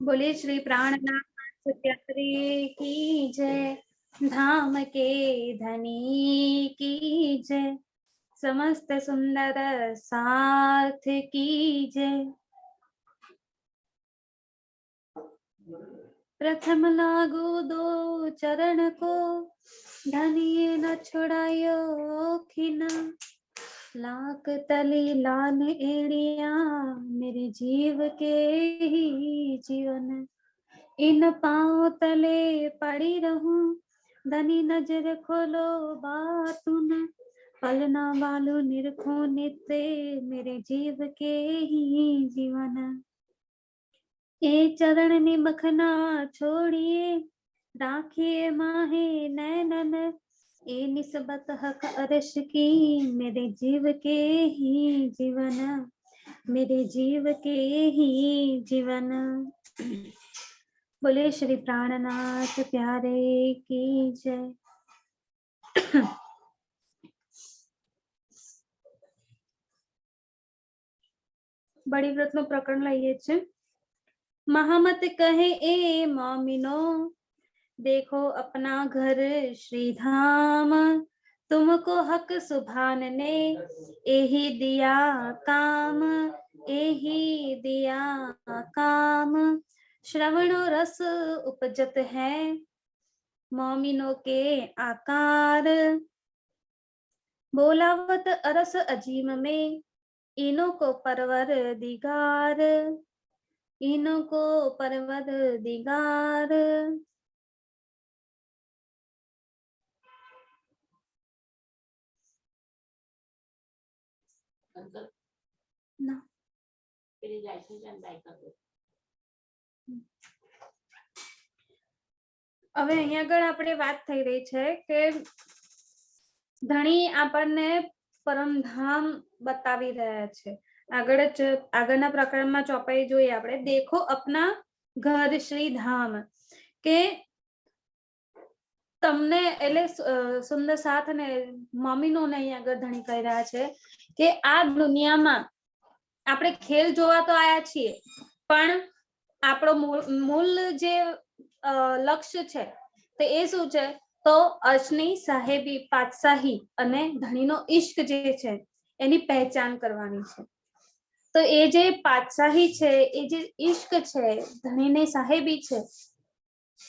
बोले श्री प्राणनाथ सत्यात्री की जय, धाम के धनी की जय, समस्त सुंदर साथ की जय। प्रथम लागू दो चरण को, धनी न छुड़ायो खिना, लाख तली लान एड़िया, मेरे जीव के ही जीवन। इन पांव तले पड़ी रहूं, धनी नजर खोलो बातुन, पलना वालू निरखो नित्य, मेरे जीव के ही जीवन। ए चरण निमखना छोड़िए, राखिए माहे नैनन, ए निस्बत हक अरश की, मेरे जीव के ही जीवन, मेरे जीव के ही जीवन। बोले श्री प्राणनाथ प्यारे की जय। बड़ी व्रत નું પ્રકરણ લઈએ છે। महामत कहे ए मोमिनो, देखो अपना घर श्री धाम, तुमको हक सुभान ने एही दिया काम, एही दिया काम। श्रवणो रस उपजत है मोमिनो के आकार, बोलावत अरस अजीम में, इनो को परवर दिगार, इनो को परवर दिगार। ના હવે અહીંયા આગળ આપણે વાત થઈ રહી છે કે ધણી આપણને પરમધામ બતાવી રહ્યા છે। આગળના પ્રકરણમાં ચોપાઈ જોઈએ આપણે, દેખો અપના ઘર શ્રી ધામ, કે તમને એટલે સુંદર સાથ ને મમ્મીનોને અહીંયા આગળ ધણી કહી રહ્યા છે કે આ દુનિયામાં આપણે ખેલ જોવા તો આયા છીએ, પણ આપણો મૂળ જે લક્ષ્ય છે તો એ શું છે, તો અર્શની સાહેબી પાતશાહી અને ધણીનો ઇશ્ક જે છે એની પહેચાન કરવાની છે। તો એ જે પાતશાહી છે, એ જે ઇશ્ક છે, ધણીની સાહેબી છે,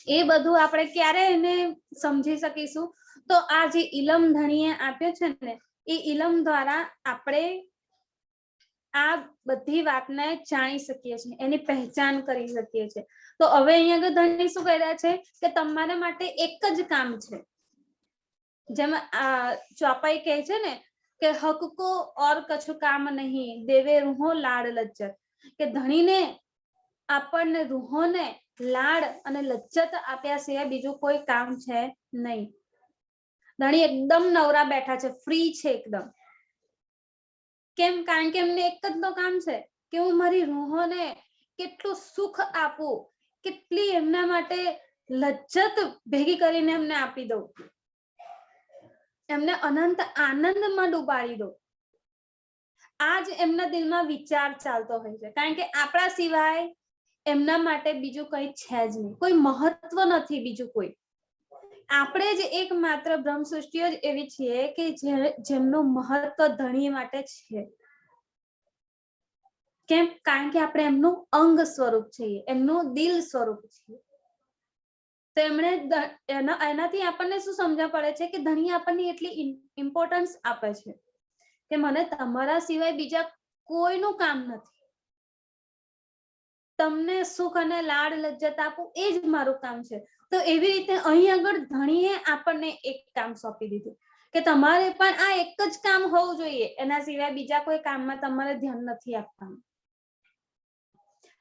એ બધું આપણે ક્યારે એને સમજી શકીશું, તો આ જે ઇલમ ધણીએ આપ્યો છે ને, એ ઇલમ દ્વારા આપણે આ બધી વાતને જાણી શકીએ છીએ, એની પહેચાન કરી શકીએ છીએ। તો હવે અહીંયા આગળ ધણી શું કહી રહ્યા છે કે તમારા માટે એક જ કામ છે, જેમ ચોપાઈ કહે છે ને કે હક को और कछु काम नहीं, देवे रूहो लाड लज्जत, કે ધણીને આપણને રૂહોને લાડ અને લજ્જત આપ્યા સિવાય બીજું કોઈ કામ છે નહીં। ધણી એકદમ નવરા બેઠા છે, ફ્રી છે એકદમ। કેમ? કારણ કે એમને એક જ તો કામ છે કે હું મારી રૂહોને કેટલું સુખ આપું, કેટલી એમના માટે લજ્જત ભેગી કરીને એમને આપી દઉં, એમને અનંત આનંદમાં ડૂબાડી દઉં। આ જ એમના દિલમાં વિચાર ચાલતો હોય છે, કારણ કે આપણા સિવાય એમના માટે બીજું કઈ છે જ નહીં, કોઈ મહત્વ નથી બીજું કોઈ। આપણે જ એકમાત્ર બ્રહ્મ સૃષ્ટિઓ જ એવી છીએ કે જેમનું મહત્વ ધણી માટે છે। કેમ? કારણ કે આપણે એમનું અંગ સ્વરૂપ છીએ, એમનું દિલ સ્વરૂપ છીએ। તો એમણે એનાથી આપણને શું સમજવા પડે છે કે ધણી આપણને એટલી ઇમ્પોર્ટન્સ આપે છે કે મને તમારા સિવાય બીજા કોઈનું કામ નથી, તમને સુખ અને લાડ લજ્જત આપું એ જ મારું કામ છે। તો એવી રીતે અહીં આગળ ધણીએ આપણને એક કામ સોંપી દીધું કે તમારે પણ આ એક જ કામ હોવું જોઈએ, એના સિવાય બીજા કોઈ કામમાં તમારે ધ્યાન નથી આપવાનું।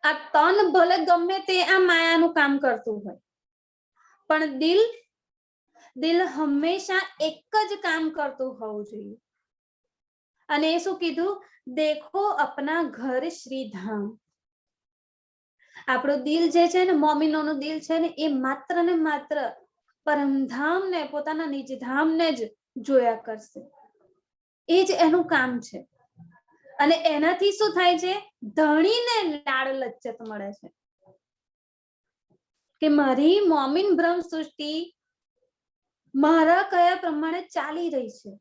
આ તન ભલે ગમે તે આ માયાનું કામ કરતું હોય, પણ દિલ હંમેશા એક જ કામ કરતું હોવું જોઈએ। અને એ શું કીધું? દેખો अपना घर श्री धाम। આપણું દિલ જે છે ને, મોમિનોનું દિલ છે ને, એ માત્ર ને માત્ર પરમધામ ને, પોતાના નિજ ધામ ને જ જોયા કરશે, એ જ એનું કામ છે। અને એનાથી શું થાય છે? ધણીને લાડ લજ્જત મળે છે। કે મારી મોમીન બ્રહ્મ સૃષ્ટિ મારા કયા પ્રમાણે ચાલી રહી છે,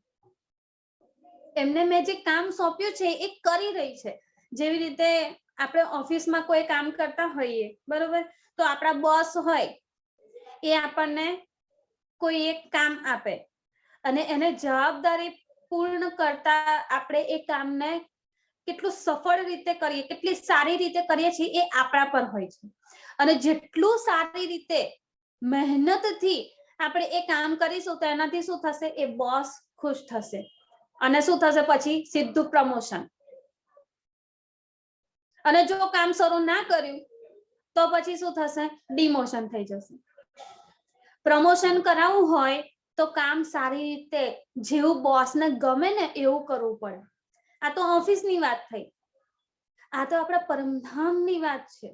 એમને મેં જે કામ સોંપ્યું છે એ કરી રહી છે. જેવી રીતે આપણે ઓફિસમાં કોઈ કામ કરતા હોઈએ, બરોબર, તો આપણા બોસ હોય એ આપણને કોઈ એક કામ આપે અને એને જવાબદારી પૂર્ણ કરતા આપણે એ કામને કેટલું સફળ રીતે કરીએ, કેટલી સારી રીતે કરીએ છીએ એ આપણા પર હોય છે. અને જેટલું સારી રીતે મહેનતથી આપણે એ કામ કરીશું તો એનાથી શું થશે, એ બોસ ખુશ થશે અને શું થશે, પછી સીધું પ્રમોશન. અને જો કામ શરૂ ના કર્યું તો પછી શું થશે, ડિમોશન થઈ જશે. પ્રમોશન કરાવવું હોય તો કામ સારી રીતે જેવું બોસને ગમે ને એવું કરવું પડે. આ તો ઓફિસની વાત થઈ, આ તો આપણા પરમધામની વાત છે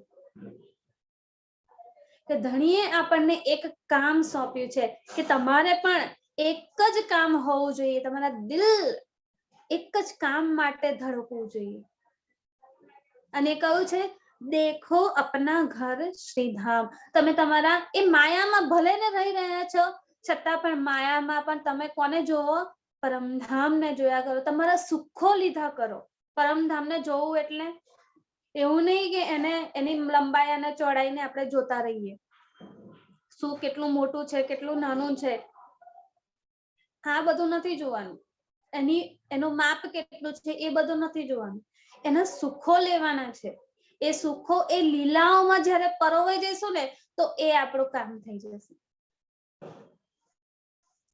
કે ધણીએ આપણને એક કામ સોંપ્યું છે કે તમારે પણ એક જ કામ હોવું જોઈએ, તમારા દિલ એક જ કામ માટે ધડકવું જોઈએ. અને કહ્યું છે, દેખો અપના ઘર શ્રીધામ. તમે તમારા એ માયામાં ભલે ને રહી રહ્યા છો, છતાં પણ માયામાં પણ તમે કોને જોવો, પરમધામને જોયા કરો, તમારા સુખો લીધા કરો. પરમધામને જોવું એટલે એવું નહીં કે એને એની લંબાઈ અને ચોડાઈને આપણે જોતા રહીએ, શું કેટલું મોટું છે, કેટલું નાનું છે, આ બધું નથી જોવાનું. એનું માપ કેટલું છે એ બધું નથી જોવાનું. એના સુખો લેવાના છે. એ સુખો એ લીલાઓમાં જ્યારે પરોવાઈ જઈશું ને તો એ આપણું કામ થઈ જશે.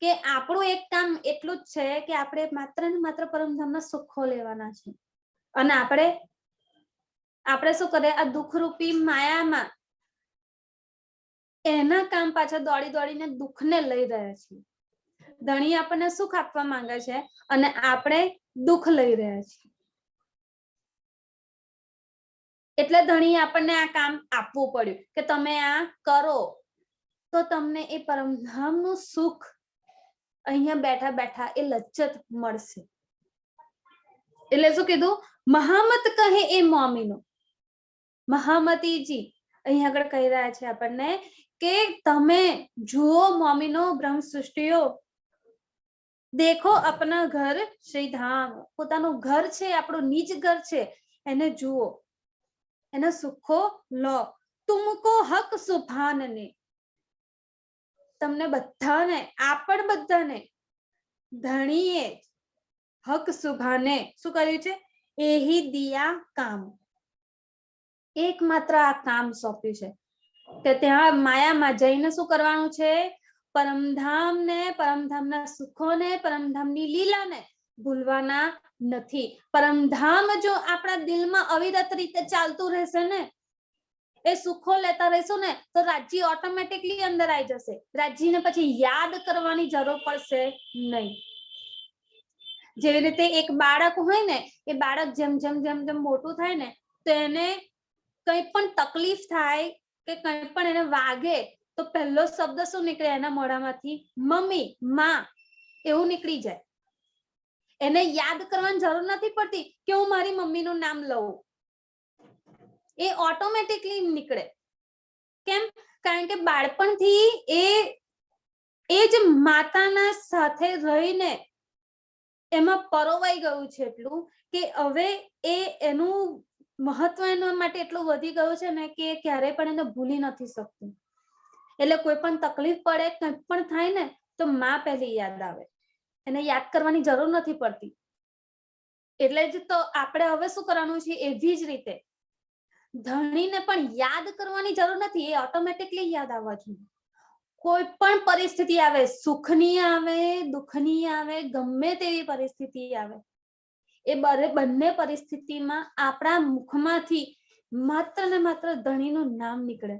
કે આપણું એક કામ એટલું જ છે કે આપણે માત્ર ને માત્ર પરમધામના સુખો લેવાના છે. અને આપણે શું કરે, આ દુઃખરૂપી માયામાં એના કામ પાછળ દોડી દોડીને દુઃખને લઈ રહ્યા છીએ. ધણી આપણને સુખ આપવા માંગે છે અને આપણે દુઃખ લઈ રહ્યા છીએ. એટલે ધણી આપણને આ કામ આપવું પડ્યું કે તમે આ કરો તો તમને એ પરમધામનું સુખ અહીંયા બેઠા બેઠા એ લજ્જત મળશે. એટલે શું કીધું, મહામત કહે એ મોમીનો. મહામતીજી અહીંયા આગળ કહી રહ્યા છે આપણને કે તમે જુઓ મોમીનો, બ્રહ્મ સૃષ્ટિઓ, દેખો અપના ઘર શ્રીધામ. પોતાનું ઘર છે, આપણું નિજ ઘર છે, એને જુઓ, એના સુખો લો. તુમકો હક સુભાનને, તમને બધાને, આપણ બધાને ધણીએ હક સુભાને શું કર્યું છે, એહી દિયા કામ. એકમાત્ર આ કામ સોંપ્યું છે કે ત્યાં માયામાં જઈને શું કરવાનું છે, પરમધામને, પરમધામના સુખોને, પરમધામની લીલાને ભૂલવાના નથી. પરમધામ જો આપણા દિલમાં અવિરત રીતે ચાલતું રહેશે ને, એ સુખો લેતા રહેશું ને તો રાજ્ય ઓટોમેટિકલી અંદર આવી જશે. રાજ્યને પછી યાદ કરવાની જરૂર પડશે નહીં. જેવી રીતે એક બાળક હોય ને, એ બાળક જેમ જેમ જેમ જેમ મોટું થાય ને તો એને કંઈ પણ તકલીફ થાય કે કંઈ પણ એને વાગે તો પહેલો શબ્દ શું નીકળે એના મોઢામાંથી, મમ્મી, માં, એવું નીકળી જાય. એને યાદ કરવાની જરૂર નથી પડતી કે હું મારી મમ્મીનું નામ લઉં, એ ઓટોમેટિકલી નીકળે. કેમ? કારણ કે બાળપણથી એ જ માતાના સાથે રહીને એમાં પરોવાઈ ગયું છે એટલું કે હવે એનું મહત્વ એના માટે એટલું વધી ગયું છે ને કે ક્યારેય પણ એને ભૂલી નથી શકતું. એટલે કોઈ પણ તકલીફ પડે, કંઈ પણ થાય ને તો માં પહેલી યાદ આવે, એને યાદ કરવાની જરૂર નથી પડતી. એટલે જ તો આપણે હવે શું કરવાનું છે, એવી જ રીતે ધણીને પણ યાદ કરવાની જરૂર નથી, એ ઓટોમેટિકલી યાદ આવવા જોઈએ. કોઈ પણ પરિસ્થિતિ આવે, સુખની આવે, દુઃખની આવે, ગમે તેવી પરિસ્થિતિ આવે, એ બંને પરિસ્થિતિમાં આપણા મુખમાંથી માત્ર ને માત્ર ધણીનું નામ નીકળે.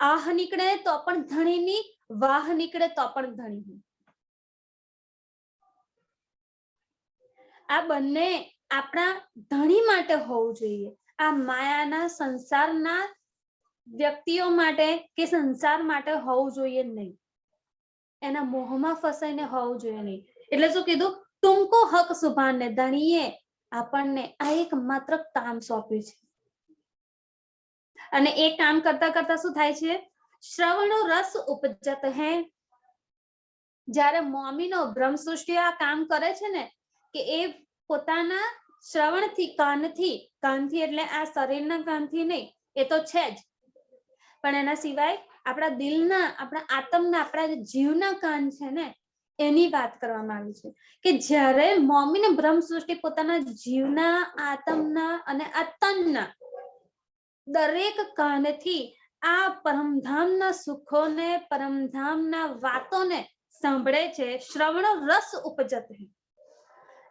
આહ નીકળે તો પણ ધણીની, વાહ નીકળે તો પણ ધણીની. આ બંને આપણા ધણી માટે હોવું જોઈએ. આ માયાના સંસારના વ્યક્તિઓ માટે કે સંસાર માટે હોવું જોઈએ નહીં. એના મોહમાં ફસાઈને હોવું જોઈએ નહીં. એટલે શું કીધું, તુમકો હક સુભાનને, ધણીએ આપણને આ એક માત્ર કામ સોંપ્યું છે. અને એ કામ કરતા કરતા શું થાય છે, શ્રવણો રસ ઉપજત હૈ. જ્યારે મોમીનો બ્રહ્મ સૃષ્ટિ આ કામ કરે છે ને કે એ પોતાના શ્રવણથી કાનથી એટલે આ શરીરના કાનથી નહીં, એ તો છે જ, પણ એના સિવાય આપણા દિલના, આપણા આત્મના, આપણા જીવના કાન છે ને એની વાત કરવામાં આવી છે કે જ્યારે મોમીને બ્રહ્મ સૃષ્ટિ પોતાના જીવના, આત્મના અને આ તનના દરેક કાનથી આ પરમધામના સુખોને, પરમધામના વાતોને સાંભળે છે. શ્રવણો રસ ઉપજત હૈ.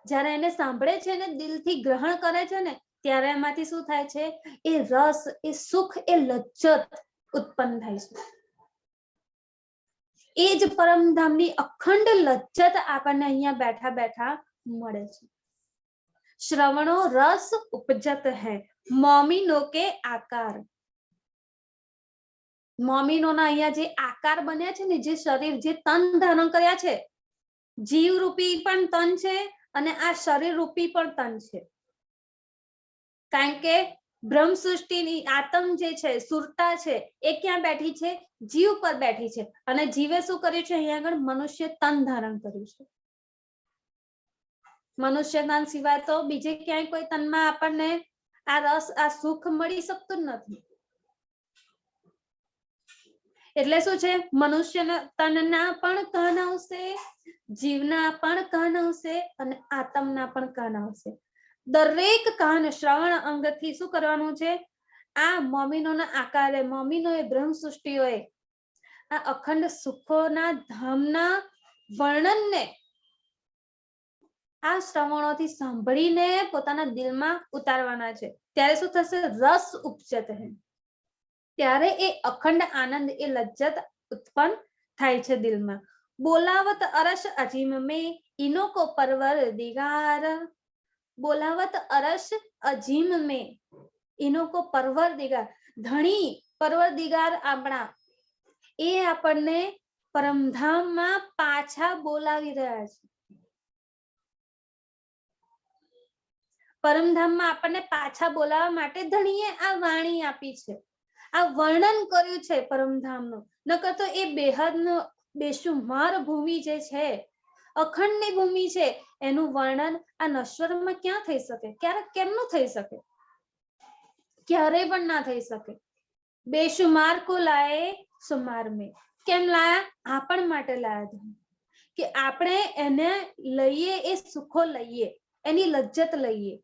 જ્યારે એને સાંભળે છે ને દિલથી ગ્રહણ કરે છે ને ત્યારે એમાંથી શું થાય છે? એ રસ, એ સુખ, એ લજ્જત ઉત્પન્ન થાય છે. એ જ પરમધામની અખંડ લજ્જત આપણને અહીંયા બેઠા બેઠા મળે છે. શ્રવણો રસ ઉપજત હૈ મોમીનો કે આકાર. મોમીનોના અહીંયા જે આકાર બન્યા છે ને, જે શરીર, જે તન ધારણ કર્યા છે, જીવ રૂપી પણ તન છે અને આ શરીર રૂપી પણ તન છે. કારણ કે બ્રહ્મ સૃષ્ટિની આત્મ જે છે, સુરતા છે, એ ક્યાં બેઠી છે? જીવ પર બેઠી છે. અને જીવે શું કર્યું છે? અહીંયા આગળ મનુષ્ય તન ધારણ કર્યું છે. મનુષ્ય તન સિવાય તો બીજે ક્યાંય કોઈ તનમાં આપણને આ રસ, આ સુખ મળી શકતું નથી. એટલે શું છે? મનુષ્યના તનના પણ કાન આવશે, જીવના પણ કાન આવશે અને આત્મના પણ કાન આવશે. દરેક કાન શ્રવણ અંગથી શું કરવાનું છે? આ મોમીનોના આકારે, મોમીનોએ બ્રહ્મ સૃષ્ટિઓએ આ અખંડ સુખોના ધામના વર્ણનને આ શ્રવણોથી સાંભળીને પોતાના દિલમાં ઉતારવાના છે. ત્યારે શું થશે? રસ ઉપજત હૈ. ત્યારે એ અખંડ આનંદ, એ લજ્જત ઉત્પન્ન થાય છે દિલમાં. બોલાવત અરસ અજીમ મેં ઇનો કો પરવરદિગાર. બોલાવત અરસ અજીમ મેં ઇનો કો પરવરદિગાર. ધણી પરવરદિગાર આપણા, એ આપણને પરમધામમાં પાછા બોલાવી રહ્યા છે. પરમધામમાં આપણને પાછા બોલાવવા માટે ધણીએ આ વાણી આપી છે, આ વર્ણન કર્યું છે પરમધામનું. નકર તો એ બેહદનો બેશુમાર ભૂમિ જે છે, અખંડની ભૂમિ છે, એનું વર્ણન આ નશ્વરમાં ક્યાં થઈ શકે? ક્યારેક કેમનું થઈ શકે? ક્યારે પણ ના થઈ શકે. બેશુમાર કો લાયે સુમાર મેં. કેમ લાયા? આપણ માટે લાયા કે આપણે એને લઈએ, એ સુખો લઈએ, એની લજ્જત લઈએ.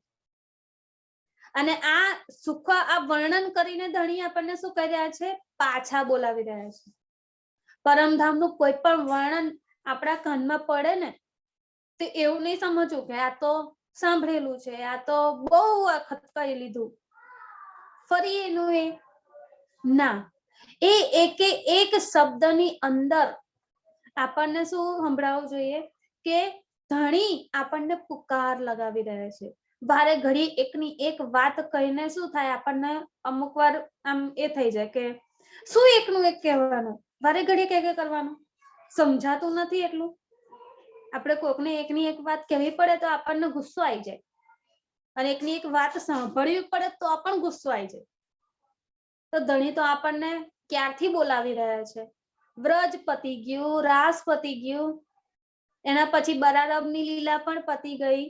અને આ સુખ, આ વર્ણન કરીને ધણી આપણને શું કરી રહ્યા છે? પાછા બોલાવી રહ્યા છે. પરમધામનું કોઈ પણ વર્ણન આપણા કાનમાં પડે ને તો એવું નહીં સમજવું કે આ તો સાંભળેલું છે, આ તો બહુ વખત કહી લીધું, ફરી એનું એ ના. એ એકે એક શબ્દની અંદર આપણને શું સંભળાવવું જોઈએ કે ધણી આપણને પુકાર લગાવી રહ્યા છે. વારે ઘડી એકની એક વાત કહીને શું થાય? આપણને અમુક વાર આમ એ થઈ જાય કે શું એકનું એક કહેવાનું, વારે ઘડી કે કરવાનું, સમજાતું નથી એટલું. આપણે કોકને એકની એક વાત કહેવી પડે તો આપણને ગુસ્સો આવી જાય, અને એકની એક વાત સાંભળવી પડે તો પણ ગુસ્સો આવી જાય. તો ધણી તો આપણને ક્યારથી બોલાવી રહ્યા છે? વ્રજ પતી ગયું, રાસ પતી ગયું, એના પછી બરારબની લીલા પણ પતી ગઈ,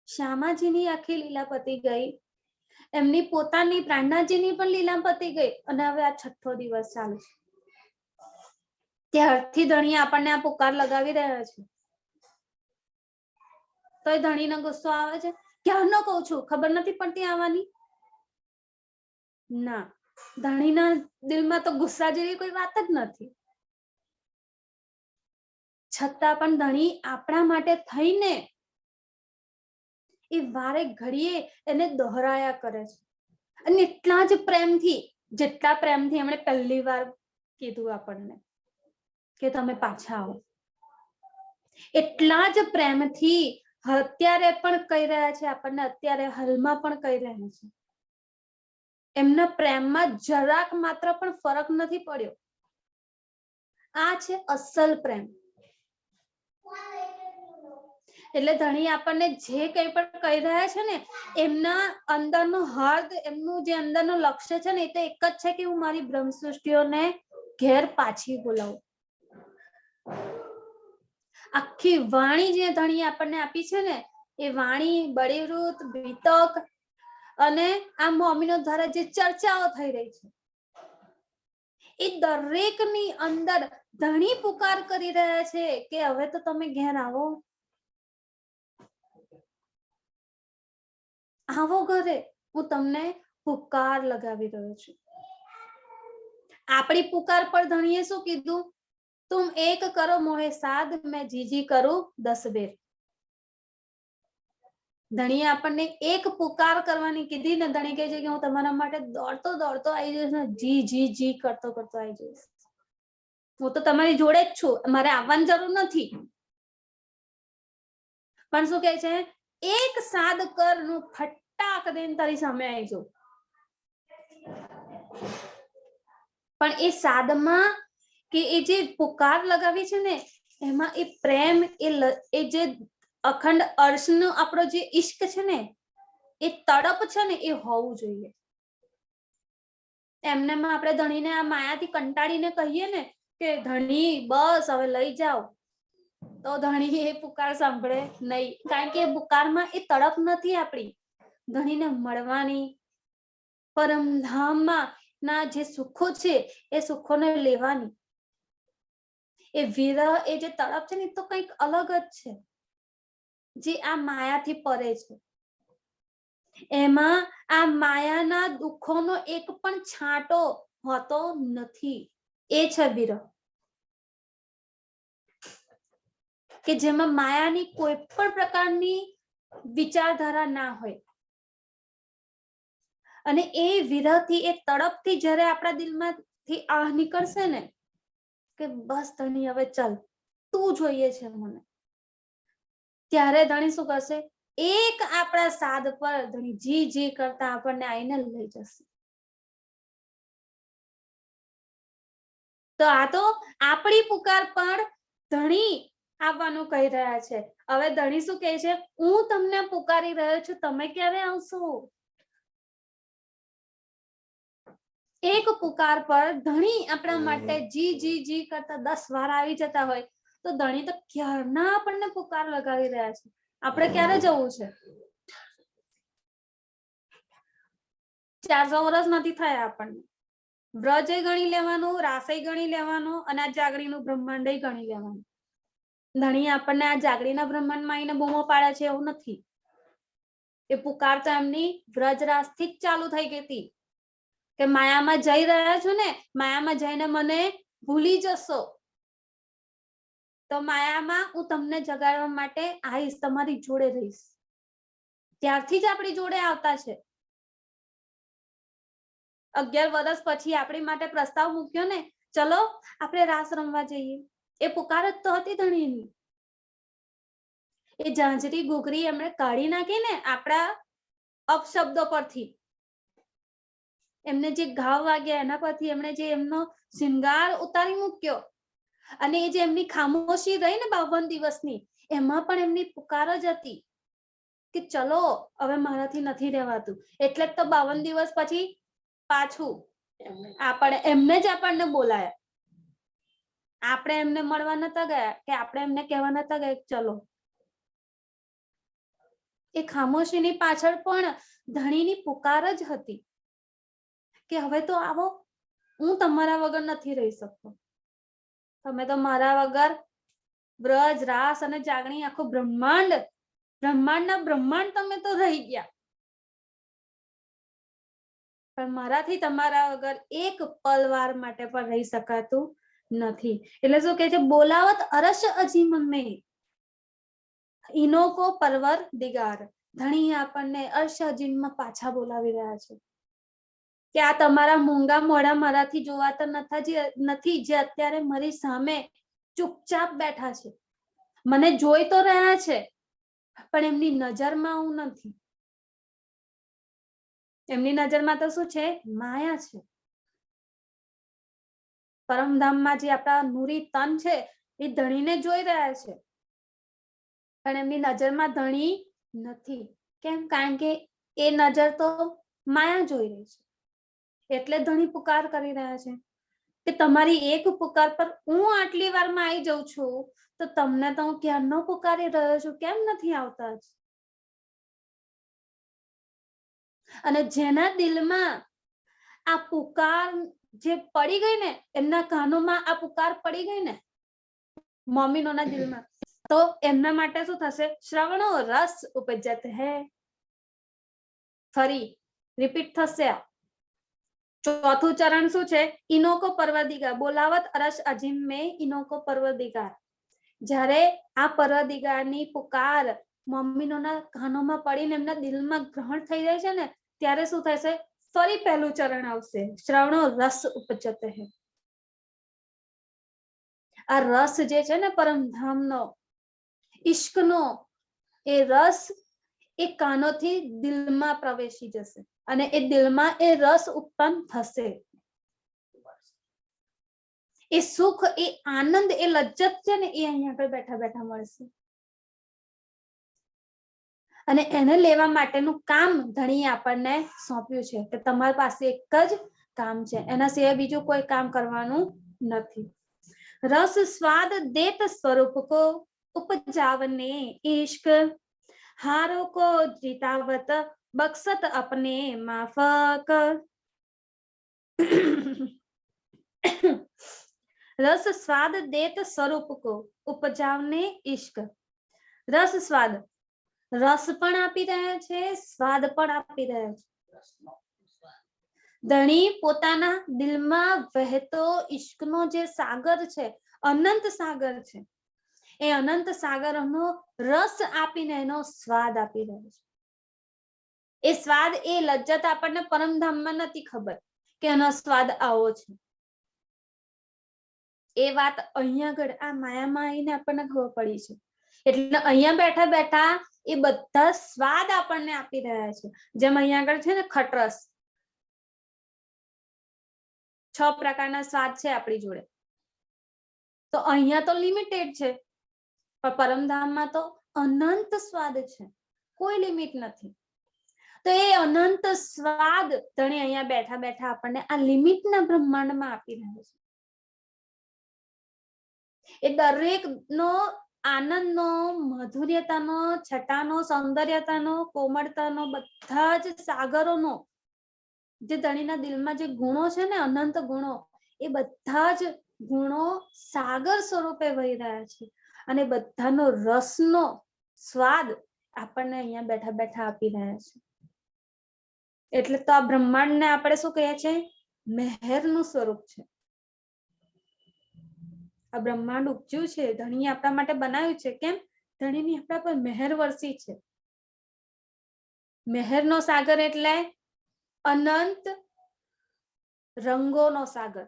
શ્યામાજીની આખી લીલા પતી ગઈ, એમની પોતાની પ્રાણનાજીની પણ લીલા પતી ગઈ, અને હવે આ 6થો દિવસ ચાલુ છે. ત્યારથી ધણી આપણને આ પુકાર લગાવી રહ્યા છે. તો એ ધણીનો ગુસ્સો આવે છે? ક્યારનો કહું છું, ખબર નથી પડતી આવવાની? ના, ધણીના દિલમાં તો ગુસ્સા જેવી કોઈ વાત જ નથી. છતાં પણ ધણી આપણા માટે થઈને એ વારે ઘડીએ એને દોહરાયા કરે છે. અને એટલા જ પ્રેમથી, જેટલા પ્રેમથી એમણે પહેલી વાર કીધું આપણને કે તમે પાછા આવો, એટલા જ પ્રેમથી અત્યારે પણ કહી રહ્યા છે આપણને, અત્યારે હાલમાં પણ કહી રહ્યા છે. એમના પ્રેમમાં જરાક માત્ર પણ ફરક નથી પડ્યો. આ છે અસલ પ્રેમ. એટલે ધણી આપણને જે કંઈ પણ કહી રહ્યા છે ને, એમના અંદરનો હર્દ, એમનું જે અંદરનું લક્ષ્ય છે ને, એ તો એક જ છે કે હું મારી બ્રહ્મ સૃષ્ટિઓને ઘેર પાછી બોલાવો. આખી વાણી જે ધણી આપણને આપી છે ને, એ વાણી બળીવૃત વિતક અને આ મમ્મીનો દ્વારા જે ચર્ચાઓ થઈ રહી છે, એ દરેકની અંદર ધણી પુકાર કરી રહ્યા છે કે હવે તો તમે ઘેર આવો, આવો ઘરે, હું તમને પુકાર લગાવી રહ્યો છું. આપણી પુકાર પર ધણીએ શું કીધું? તુમ એક કરો મોહે સાદ, મેં જીજી કરું 10 બેર. ધણીએ આપણને એક પુકાર કરવાની કીધી ને, ધણી કહે છે કે હું તમારા માટે દોડતો દોડતો આવી જઈશ ને, જી જી જી કરતો કરતો આવી જઈશ. હું તો તમારી જોડે જ છું, મારે આવવાની જરૂર નથી. પણ શું કહે છે? એક સાદ કર નું ફટાક દઈને તારી સામે આવી જાઉં. પણ એ સાદમાં કે એ જે પુકાર લગાવી છે ને, એમાં એ પ્રેમ, એ જે અખંડ અર્શનો આપણો જે ઈશ્ક છે ને, એ તડપ છે ને, એ હોવું જોઈએ. એમનેમાં આપણે ધણીને આ માયાથી કંટાળીને કહીએ ને કે ધણી બસ હવે લઈ જાઓ, તો ધણી એ પુકાર સાંભળે નહીં. કારણ કે પુકારમાં એ તડપ નથી આપણી ધણીને મળવાની, પરમધામમાં ના જે સુખો છે એ સુખોને લેવાની. એ વિરહ, એ જે તડપ છે ને, એ તો કંઈક અલગ જ છે, જે આ માયાથી પરે છે. એમાં આ માયાના દુઃખોનો એક પણ છાંટો હોતો નથી. એ છે વિરહ, કે જેમાં માયાની કોઈ પણ પ્રકારની વિચારધારા ના હોય. અને એ વિરહથી, એ તડપથી જ્યારે આપણા દિલમાંથી આહ નીકળશે ને કે બસ ધણી હવે ચાલ, તું જોઈએ છે મને, ત્યારે ધણી શું કરશે? એક આપણા સાદ પર ધણી જી જી કરતા આપણને આઈને લઈ જશે. તો આ તો આપણી પુકાર પર ધણી આવવાનું કહી રહ્યા છે. હવે ધણી શું કહે છે? હું તમને પુકારી રહ્યો છું, તમે ક્યારે આવશો? એક પુકાર પર ધણી આપણા માટે જી જી જી કરતા 10 વાર આવી જતા હોય, તો ધણી તો ક્યારના આપણને પુકાર લગાવી રહ્યા છે. આપણે ક્યારે જવું છે? 400 વર્ષ નથી થયા આપણને. બ્રજે ગણી લેવાનું, રાસે ગણી લેવાનું, અને આ જાગડીનું બ્રહ્માંડ ગણી લેવાનું. ધણી આપણને આ જાગડીના બ્રહ્માંડમાં આવીને બૂમો પાડે છે એવું નથી. એ પુકાર તો એમની વ્રજરાસથી જ ચાલુ થઈ ગઈ હતી કે માયામાં જઈ રહ્યા છો ને, માયામાં જઈને મને ભૂલી જશો તો માયામાં હું તમને જગાડવા માટે આવીશ, તમારી જોડે રહીશ. ત્યારથી જ આપણી જોડે આવતા છે. 11 વર્ષ પછી આપણી માટે પ્રસ્તાવ મૂક્યો ને, ચલો આપણે રાસ રમવા જઈએ. એ પુકાર જ તો હતી ધણીની. એ ઝાંઝરી ઘૂઘરી એમણે કાઢી નાખી ને આપણા અપશબ્દો પરથી. એમને જે ઘાવ વાગ્યા એના પરથી એમણે જે એમનો શિંગાર ઉતારી મૂક્યો, અને એ જે એમની ખામોશી રહી ને 52 દિવસની, એમાં પણ એમની પુકાર જ હતી કે ચલો હવે મારાથી નથી રહેવાતું. એટલે જ તો 52 દિવસ પછી પાછું એમને જ આપણને બોલાયા. આપણે એમને મળવા નતા ગયા, કે આપણે એમને કહેવા નતા ગયા ચલો. એ ખામોશીની પાછળ પણ ધણીની પુકાર જ હતી કે હવે તો આવો, હું તમારા વગર નથી રહી શકતો. તમે તો મારા વગર બ્રજ, રાસ અને જાગણી, આખું બ્રહ્માંડના બ્રહ્માંડ તમે તો રહી ગયા, પણ મારાથી તમારા વગર એક પલવાર માટે પણ રહી શકાતું નથી. એટલે શું કહે છે? બોલાવત અરશ અજીમન મેં ઇનો કો પરવર દિગાર. ધણી આપણને અર્શ અજીમમાં પાછા બોલાવી રહ્યા છે કે આ તમારા મૂંગા મોઢા મારાથી જોવાતા નથી, જે અત્યારે મારી સામે ચૂપચાપ બેઠા છે. મને જોઈ તો રહ્યા છે, પણ એમની નજરમાં હું નથી. એમની નજરમાં તો શું છે? માયા છે. પરમધામમાં જે આપણા નૂરી તન છે, એ ધણીને જોઈ રહ્યા છે, પણ એમની નજરમાં ધણી નથી. કેમ? કારણ કે એ નજર તો માયા જોઈ રહી છે, એટલે ધણી પુકાર કરી રહ્યા છે. કે તમારી એક પુકાર પર હું આટલી વારમાં આવી જાઉં છું, તો તમને તો હું ક્યારનો પુકારી રહ્યો છું, કેમ નથી આવતા? અને જેના દિલમાં આ પુકાર જે પડી ગઈ ને, એમના કાનોમાં આ પુકાર પડી ગઈ ને મોમિનોના દિલમાં, તો એમના માટે શું થશે? શ્રવણો રસ ઉપજત હે. ફરી રિપીટ થશે. ચોથું ચરણ શું છે? ઇનોકો પરવદિગાર, બોલાવત અરસ અજીમ में ઇનોકો પરવદિગાર. જ્યારે આ પરવદિગારની પુકાર મોમિનોના કાનોમાં પડીને એમના દિલમાં ગ્રહણ થઈ જાય છે ને, ત્યારે શું થશે? ફરી પહેલું ચરણ આવશે, શ્રવણો રસ ઉપજત હે. આ રસ જે છે ને પરમધામનો, ઈશ્કનો, એ રસ એ કાનોથી દિલમાં પ્રવેશી જશે અને એ દિલમાં એ રસ ઉત્પન્ન થશે. એ સુખ, એ આનંદ, એ લજ્જત છે ને, એ અહીંયા આગળ બેઠા બેઠા મળશે. અને એને લેવા માટેનું કામ ધણીએ આપણને સોંપ્યું છે કે તમારી પાસે એક જ કામ છે, એના સિવાય બીજું કોઈ કામ કરવાનું નથી. रस स्वाद देत स्वरूप को उपजावने इश्क, हारों को जीतावत बख्शत अपने माफक. रस स्वाद देत स्वरूप को उपजावने इश्क. रस स्वाद, रस पण आपी रह्या छे, स्वाद पण आपी रह्या छे. ધણી પોતાના દિલમાં વહેતો ઈશ્કનો જે સાગર છે, અનંત સાગર છે, એ અનંત સાગરનો રસ આપીને એનો સ્વાદ આપી રહ્યો છે. એ સ્વાદ, એ લજ્જત આપણને પરમધામમાં નથી ખબર કે એનો સ્વાદ આવો છે. એ વાત અહીંયા આગળ આ માયામાં આવીને આપણને ખબર પડી છે. એટલે અહીંયા બેઠા બેઠા એ બધા સ્વાદ આપણને આપી રહ્યા છે. જેમ અહીંયા આગળ છે ને ખટરસ, 6 પ્રકારના સ્વાદ છે આપણી જોડે, તો અહીંયા તો લિમિટેડ છે, પણ પરમધામમાં તો અનંત સ્વાદ છે, કોઈ લિમિટ નથી. તો એ અનંત સ્વાદ ધણી અહીંયા બેઠા બેઠા આપણને આ લિમિટના બ્રહ્માંડમાં આપી રહ્યા છે. એ દરેકનો આનંદનો, મધુર્યતાનો, છટાનો, સૌંદર્યતાનો, કોમળતાનો, બધા જ સાગરોનો, જે ધણીના દિલમાં જે ગુણો છે ને, અનંત ગુણો, એ બધા જ ગુણો સાગર સ્વરૂપે વહી રહ્યા છે અને બધાનો રસનો સ્વાદ આપણને અહીંયા બેઠા બેઠા આપી રહ્યા છે. એટલે તો આ બ્રહ્માંડને આપણે શું કહીએ છીએ? મહેરનું સ્વરૂપ છે. આ બ્રહ્માંડ ઉપજ્યું છે, ધણીએ આપણા માટે બનાવ્યું છે. કેમ? ધણીની આપણા પર મહેર વરસી છે. મહેરનો સાગર એટલે અનંત રંગોનો સાગર.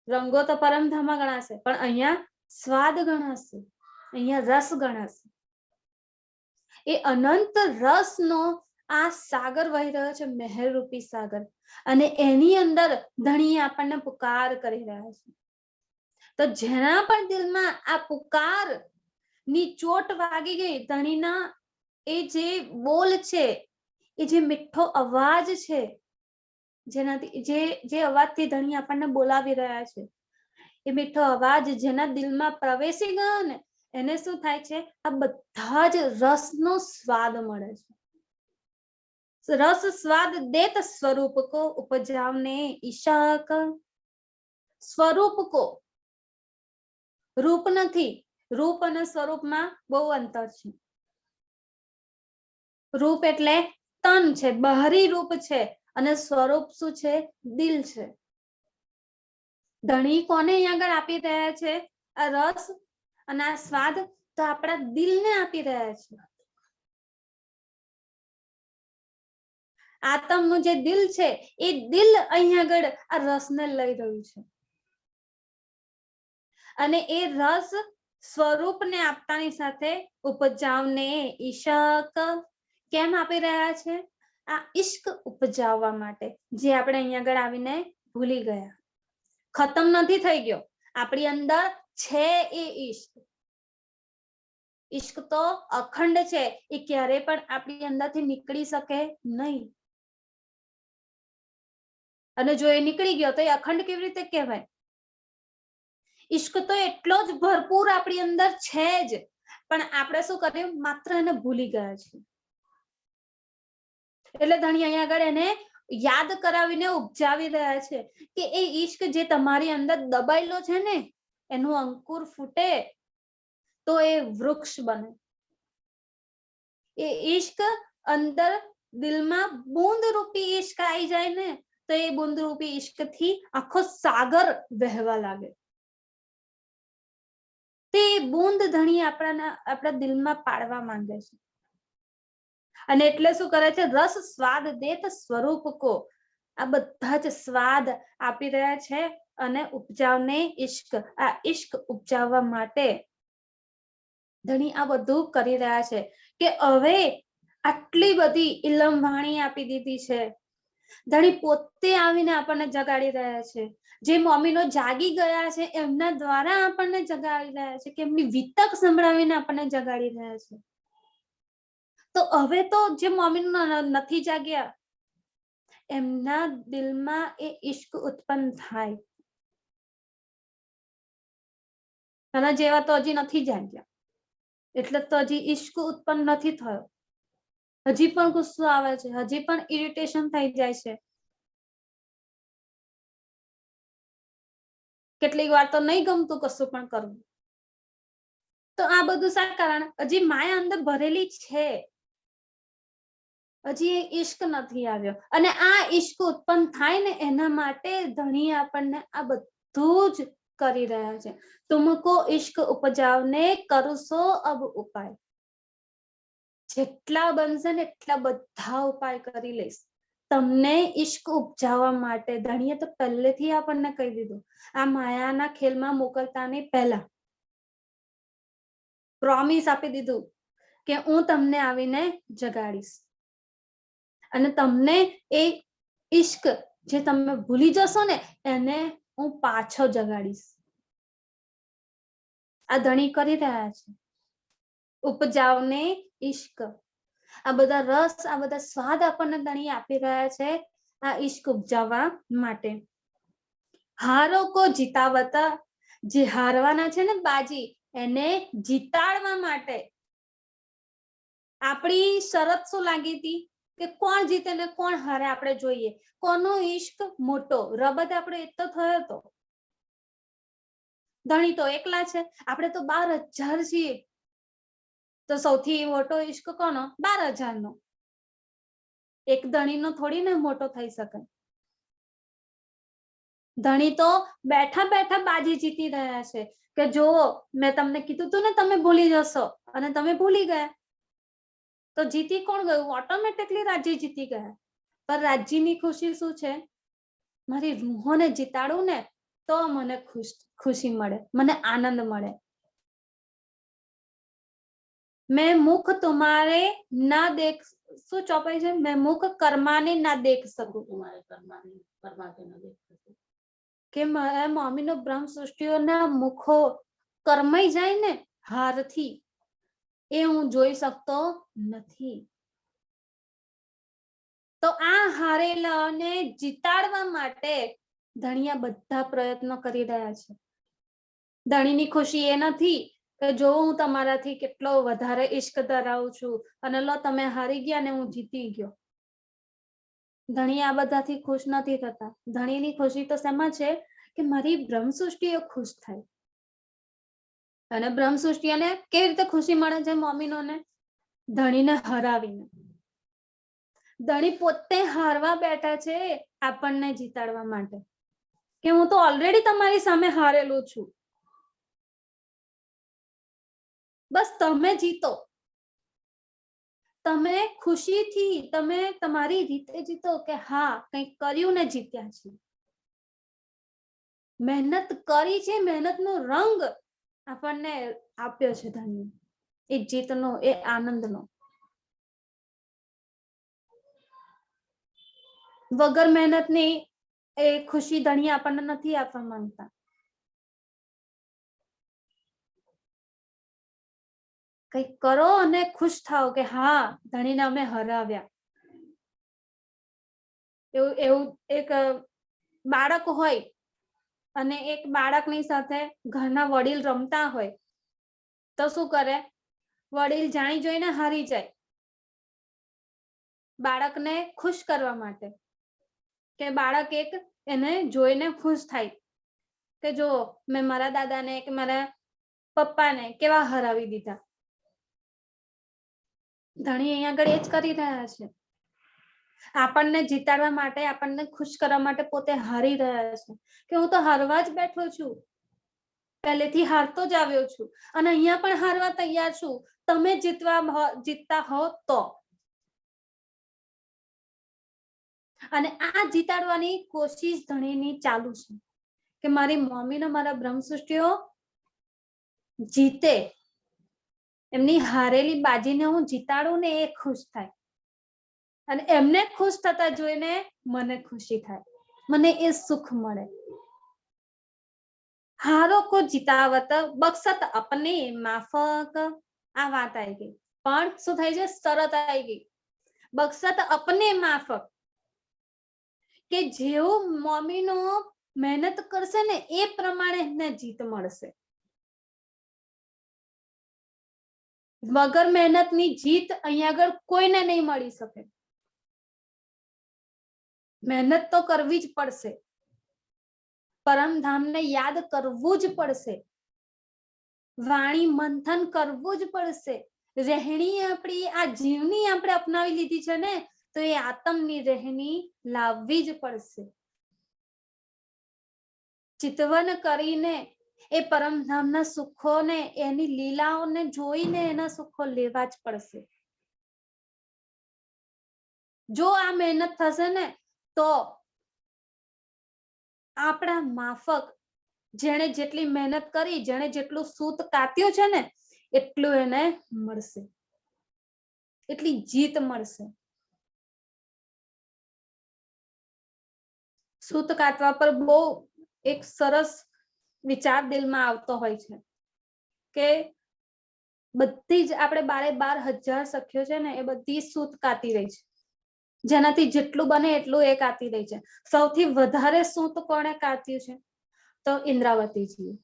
રંગો તો પરમધામમાં ગણાશે, પણ અહીંયા સ્વાદ ગણાશે, અહીંયા રસ ગણાશે. એ અનંત રસનો આ સાગર વહી રહ્યો છે, મહેર રૂપી સાગર, અને એની અંદર ધણીએ આપણને પુકાર કરી રહ્યા છે. તો જેના પણ દિલમાં આ પુકાર ની ચોટ વાગી ગઈ, ધણીના એ જે બોલ છે, એ જે મીઠો અવાજ છે, જેનાથી જે અવાજથી ધણી આપણને બોલાવી રહ્યા છે, એ મીઠો અવાજ જેના દિલમાં પ્રવેશી ગયો ને, એને શું થાય છે? આ બધા જ રસનો સ્વાદ મળે છે. રસ સ્વાદ દેત સ્વરૂપ કો ઉપજાવને ઈશાક. સ્વરૂપ કો, રૂપ નથી. રૂપ અને સ્વરૂપમાં બહુ અંતર છે. રૂપ એટલે તન છે, બહારી રૂપ છે, અને સ્વરૂપ શું છે? દિલ છે. ધણી કોને અહીંયા આગળ આપી રહ્યા છે? આ રસ અને આ સ્વાદ તો આપણા દિલને આપી રહ્યા છે. આત્મનું જે દિલ છે, એ દિલ અહીંયા આગળ આ રસને લઈ રહ્યું છે. અને એ રસ સ્વરૂપને આપતાની સાથે ઉપજાવને ઈશક કેમ આપી રહ્યા છે? આ ઈશ્ક ઉપજાવવા માટે, જે આપણે અહીંયા આગળ આવીને ભૂલી ગયા. ખતમ નથી થઈ ગયો, આપણી અંદર છે એ ઈશ્ક. ઈશ્ક તો અખંડ છે, એ ક્યારેય પણ આપણી અંદરથી નીકળી શકે નહીં. અને જો એ નીકળી ગયો તો એ અખંડ કેવી રીતે કહેવાય? ઈશ્ક તો એટલો જ ભરપૂર આપણી અંદર છે જ, પણ આપણે શું કર્યું, માત્ર એને ભૂલી ગયા છીએ. એટલે ધણી અહીંયા આગળ એને યાદ કરાવીને ઉપજાવી રહ્યા છે કે એ ઈશ્ક જે તમારી અંદર દબાયેલો છે ને, એનું અંકુર ફૂટે તો એ વૃક્ષ બને. એ ઈશ્ક અંદર દિલમાં બૂંદ રૂપી ઈશ્ક આવી જાય ને, તો એ બૂંદ રૂપી ઈશ્ક થી આખો સાગર વહેવા લાગે. તે બૂંદ ધણી આપણા દિલમાં પાડવા માંગે છે. અને એટલે શું કરે છે, રસ સ્વાદ દેત સ્વરૂપ કો, આ બધા જ સ્વાદ આપી રહ્યા છે અને ઉપજાવને ઈશ્ક, આ ઈશ્ક ઉપજાવવા માટે ધણી આ બધું કરી રહ્યા છે કે હવે આટલી બધી ઇલમ વાણી આપી દીધી છે. ધણી પોતે આવીને આપણને જગાડી રહ્યા છે. જે મોમીનો જાગી ગયા છે એમના દ્વારા આપણને જગાડી રહ્યા છે, કે એમની વિતક સંભળાવીને આપણને જગાડી રહ્યા છે. તો હવે તો જે મોમીનો નથી જાગ્યા એમના દિલમાં એ ઈશ્ક ઉત્પન્ન થાય. આના જેવા તો હજી નથી જાગ્યા, એટલે તો હજી ઈશ્ક ઉત્પન્ન નથી થયો. હજી પણ ગુસ્સો આવે છે, હજી પણ ઇરિટેશન થઈ જાય છે. કેટલીક વાર તો નહીં ગમતું કશું પણ કરવું. તો આ બધું શા કારણ, હજી માયા અંદર ભરેલી છે, હજી એ ઈશ્ક નથી આવ્યો. અને આ ઈશ્ક ઉત્પન્ન થાય ને એના માટે ધણી આપણને આ બધું જ કરી રહ્યા છે. તુમકો ઈશ્ક ઉપજાવને કરશો અબ ઉપાય. જેટલા બનશે ને એટલા બધા ઉપાય કરી લઈશ તમને ઈશ્ક ઉપજાવવા માટે. ધણીએ તો પહેલેથી આપણને કહી દીધું, આ માયાના ખેલમાં મોકલતાની પહેલા પ્રોમિસ આપી દીધું કે હું તમને આવીને જગાડીશ અને તમને એ ઈશ્ક જે તમે ભૂલી જશો ને એને હું પાછો જગાડીશ. આ ધણી કરી રહ્યા છે, ઉપજાવને ઈશ્ક. આ બધા રસ, આ બધા સ્વાદ આપણને ધણી આપી રહ્યા છે આ ઈશ્ક ઉપજાવવા માટે. હારો કો જીતાવતા, જે હારવાના છે ને બાજી, એને જીતાડવા માટે. આપણી શરત શું લાગી હતી કે કોણ જીતે ને કોણ હારે આપણે જોઈએ, કોનો ઈશ્ક મોટો. રબત આપણે એ તો થયો હતો, ધણી તો એકલા છે, આપણે તો 12,000 છીએ. તો સૌથી મોટો ઈશ્ક કોનો? 12,000 નો. એક ધણીનો થોડી ને મોટો થઈ શકે. ધણી તો બેઠા બેઠા બાજી જીતી રહ્યા છે કે જો મેં તમને કીધું તું ને તમે ભૂલી જશો, અને તમે ભૂલી ગયા. તો જીતી કોણ ગયું? ઓટોમેટિકલી રાજ્ય જીતી ગયા. પણ રાજ્યની ખુશી શું છે? મારી રૂહોને જીતાડું ને તો મને ખુશી મળે, મને આનંદ મળે. मैं मुख तुम्हारे ना देख, શું ચોપાઈ છે? मैं मुख कर्माने ना देख सकूं, तुम्हारे कर्मा के ना देख सकूं. કે મારા મમ્મીનો બ્રહ્મ સૃષ્ટિઓના મુખો કર્માઈ જાય ને હારથી, એ હું જોઈ શકતો નથી. તો આ હારેલાને જીતાડવા માટે ધણીયા બધા પ્રયત્નો કરી રહ્યા છે. ધણીની ખુશી એ નથી કે જો હું તમારાથી કેટલો વધારે ઈશ્ક ધરાવું છું અને લો તમે હારી ગયા ને હું જીતી ગયો. ધણી આ બધાથી ખુશ નથી થતા. ધણીની ખુશી તો શેમાં છે કે મારી બ્રહ્મ સૃષ્ટિઓ ખુશ થાય. અને બ્રહ્મ સૃષ્ટિને કેવી રીતે ખુશી મળે છે મોમીનોને? ધણીને હરાવીને. ધણી પોતે હારવા બેઠા છે આપણને જીતાડવા માટે, કે હું તો ઓલરેડી તમારી સામે હારેલું છું, બસ તમે જીતો. તમે ખુશીથી તમે તમારી રીતે જીતો કે હા કંઈક કર્યું ને જીત્યા છે. મહેનત કરી છે, મહેનતનો રંગ આપણને આપ્યો છે ધણી, એ જીતનો, એ આનંદનો. વગર મહેનતની એ ખુશી ધણી આપણને નથી આપવા માંગતા. કંઈક કરો અને ખુશ થાઓ કે હા ધણીને અમે હરાવ્યા. એવું એક બાળક હોય અને એક બાળકની સાથે ઘરના વડીલ રમતા હોય તો શું કરે? વડીલ જાણી જોઈને હારી જાય બાળકને ખુશ કરવા માટે, કે બાળક એક એને જોઈને ખુશ થાય કે જો મેં મારા દાદાને કે મારા પપ્પાને કેવા હરાવી દીધા. ધણી અહીંયા આગળ એ જ કરી રહ્યા છે. આપણને જીતાડવા માટે, આપણને ખુશ કરવા માટે પોતે હારી રહ્યા છે કે હું તો હારવા જ બેઠો છું, પહેલેથી હારતો જ આવ્યો છું અને અહીંયા પણ હારવા તૈયાર છું, તમે જીતતા હો તો. અને આ જીતાડવાની કોશિશ ધણીની ચાલુ છે કે મારી મમ્મી ને મારા બ્રહ્મસૃષ્ટિઓ જીતે, એમની હારેલી બાજીને હું જીતાડું ને એ ખુશ થાય અને એમને ખુશ થતા જોઈને મને ખુશી થાય, મને એ સુખ મળે. હારો કો જીતાવત બક્ષત અપને માફક, આ વાત આવી ગઈ. પણ શું થાય છે? શરત આવી ગઈ, બક્ષત અપને માફક, કે જેવું મમ્મીનો મહેનત કરશે ને એ પ્રમાણે એને જીત મળશે. વગર મહેનતની જીત અહીંયા આગળ કોઈને નહીં મળી શકે. મહેનત તો કરવી જ પડશે, પરમધામને યાદ કરવું જ પડશે, વાણી મંથન કરવું જ પડશે. રહેણી આપણી આ જીવની આપણે અપનાવી લીધી છે ને, તો એ આત્મની રહેણી લાવવી જ પડશે. ચિતવન કરીને એ પરમધામના સુખોને, એની લીલાઓને જોઈને એના સુખો લેવા જ પડશે. જો આ મહેનત થશે ને તો આપણા માફક, જેણે જેટલી મહેનત કરી, જેણે જેટલું સૂત કાત્યું છે ને એટલું એને મળશે, એટલી જીત મળશે. સૂત કાતવા પર બહુ એક સરસ વિચાર દિલમાં આવતો હોય છે કે બધી જ આપણે 12,000 સખીઓ છે ને એ બધી સૂત કાતી રહી છે, જેનાથી જેટલું બને એટલું એ કાતી રહી છે. સૌથી વધારે સૂત કોણે કાત્યું છે? તો ઇન્દ્રાવતીજી.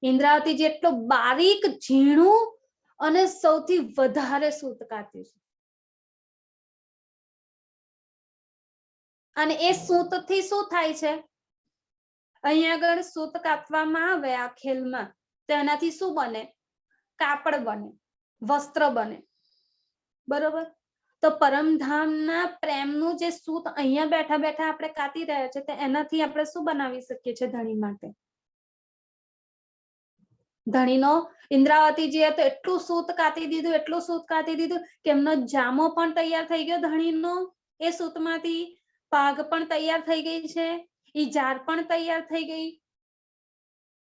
ઇન્દ્રાવતીજી એટલું બારીક, ઝીણું અને સૌથી વધારે સૂત કાત્યું છે. અને એ સૂત થી શું થાય છે? અહીંયા આગળ સૂત કાપવામાં આવે આ ખેલમાં તો એનાથી શું બને? કાપડ બને, વસ્ત્ર બને, બરોબર? તો પરમધામના પ્રેમનું જે સૂત અહીંયા બેઠા બેઠા આપણે કાતી રહ્યા છે, તો એનાથી આપણે શું બનાવી શકીએ છીએ ધણી માટે? ધણીનો ઇન્દ્રાવતીજીએ તો એટલું સૂત કાતી દીધું, એટલું સૂત કાતી દીધું કે એમનો જામો પણ તૈયાર થઈ ગયો ધણીનો એ સૂતમાંથી, પાઘ પણ તૈયાર થઈ ગઈ છે, ઈ જાર પણ તૈયાર થઈ ગઈ,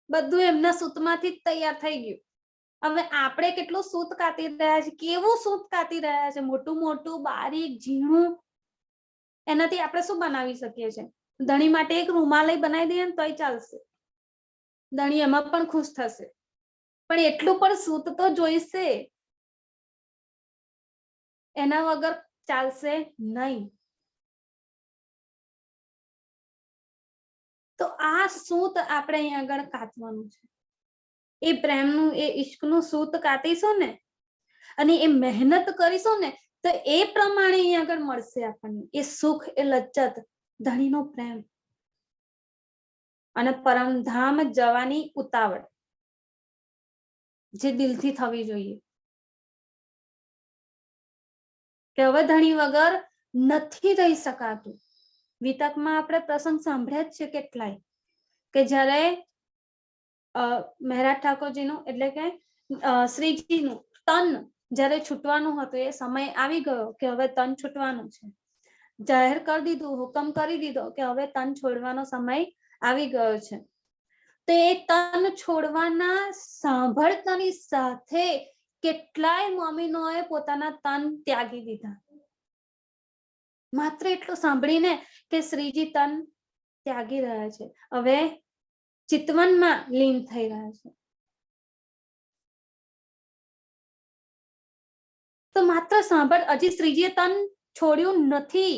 બધું એમના સૂતમાંથી જ તૈયાર થઈ ગયું. હવે આપણે કેટલું સૂત કાતી રહ્યા છે, કેવું સૂત કાતી રહ્યા છે, મોટું મોટું, બારીક, ઝીણું. એનાથી આપણે શું બનાવી શકીએ છીએ? ધણી માટે એક રૂમાલ બનાવી દઈએ ને તોય ચાલશે, ધણી એમાં પણ ખુશ થશે. પણ એટલું પણ સૂત તો જોઈશે, એના વગર ચાલશે નહીં. તો આ સૂત આપણે અહીં આગળ કાતવાનું છે. એ પ્રેમનું, એ ઈશ્કનું સૂત કાતીશું ને અને એ મહેનત કરીશું ને તો એ પ્રમાણે અહીં આગળ મળશે આપણને એ સુખ, એ લજ્જત, ધણીનો પ્રેમ અને પરમધામ જવાની ઉતાવળ જે દિલથી થવી જોઈએ કે હવે ધણી વગર નથી રહી શકાતું. વિતકમાં આપણે પ્રસંગ સાંભળ્યા જ છે કેટલાય, કે જ્યારે મહેરાજ ઠાકોરજીનું એટલે કે શ્રીજીનું તન જ્યારે છૂટવાનું હતું, એ સમય આવી ગયો કે હવે તન છૂટવાનું છે, જાહેર કરી દીધું, હુકમ કરી દીધો કે હવે તન છોડવાનો સમય આવી ગયો છે. તો એ તન છોડવાના સાંભળતાની સાથે કેટલાય મોમીનોએ પોતાના તન ત્યાગી દીધા, માત્ર એટલું સાંભળીને કે શ્રીજી તન ત્યાગી રહ્યા છે, હવે ચિતવનમાં લીન થઈ રહ્યા છે. તો માત્ર સાંભળ, હજી શ્રીજીએ તન છોડ્યું નથી,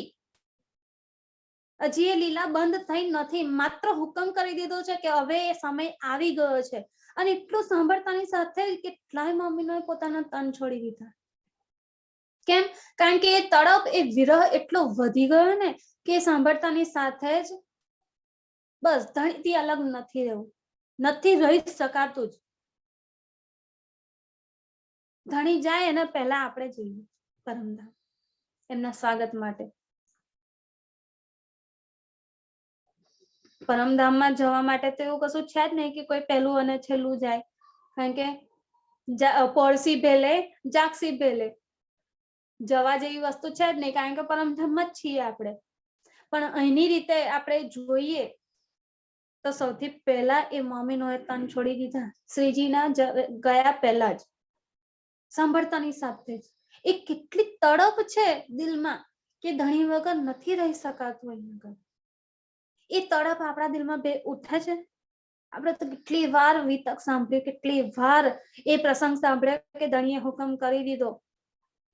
હજી એ લીલા બંધ થઈ નથી, માત્ર હુકમ કરી દીધો છે કે હવે એ સમય આવી ગયો છે. અને એટલું સાંભળતાની સાથે કેટલાય મમ્મીઓએ પોતાના તન છોડી દીધા. કેમ? કારણ કે એ તડપ, એ વિરહ એટલો વધી ગયો ને કે સાંભળતાની સાથે જ બસ ધણીથી અલગ નથી રહેવું, નથી રહી શકાતું જ. ધણી જાય એના પહેલા આપણે જઈએ પરમધામ એમના સ્વાગત માટે. પરમધામમાં જવા માટે તો એવું કશું છે જ નહીં કે કોઈ પહેલું અને છેલ્લું જાય, કારણ કે પડસી ભેલે જાગસી ભેલે જવા જેવી વસ્તુ છે જ નહીં, કારણ કે પરમધામમાં જ છીએ આપણે. પણ અહીંની રીતે આપણે જોઈએ તો સૌથી પહેલા એ મમ્મીનોએ તન છોડી દીધા શ્રીજીના ગયા પહેલા જ, સાંભળતાની સાથે જ. એ કેટલી તડપ છે દિલમાં કે ધણી વગર નથી રહી શકાતું. અહીંયા એ તડપ આપણા દિલમાં ઉઠે છે. આપણે તો કેટલી વાર વિતક સાંભળ્યું, કેટલી વાર એ પ્રસંગ સાંભળ્યો કે ધણીએ હુકમ કરી દીધો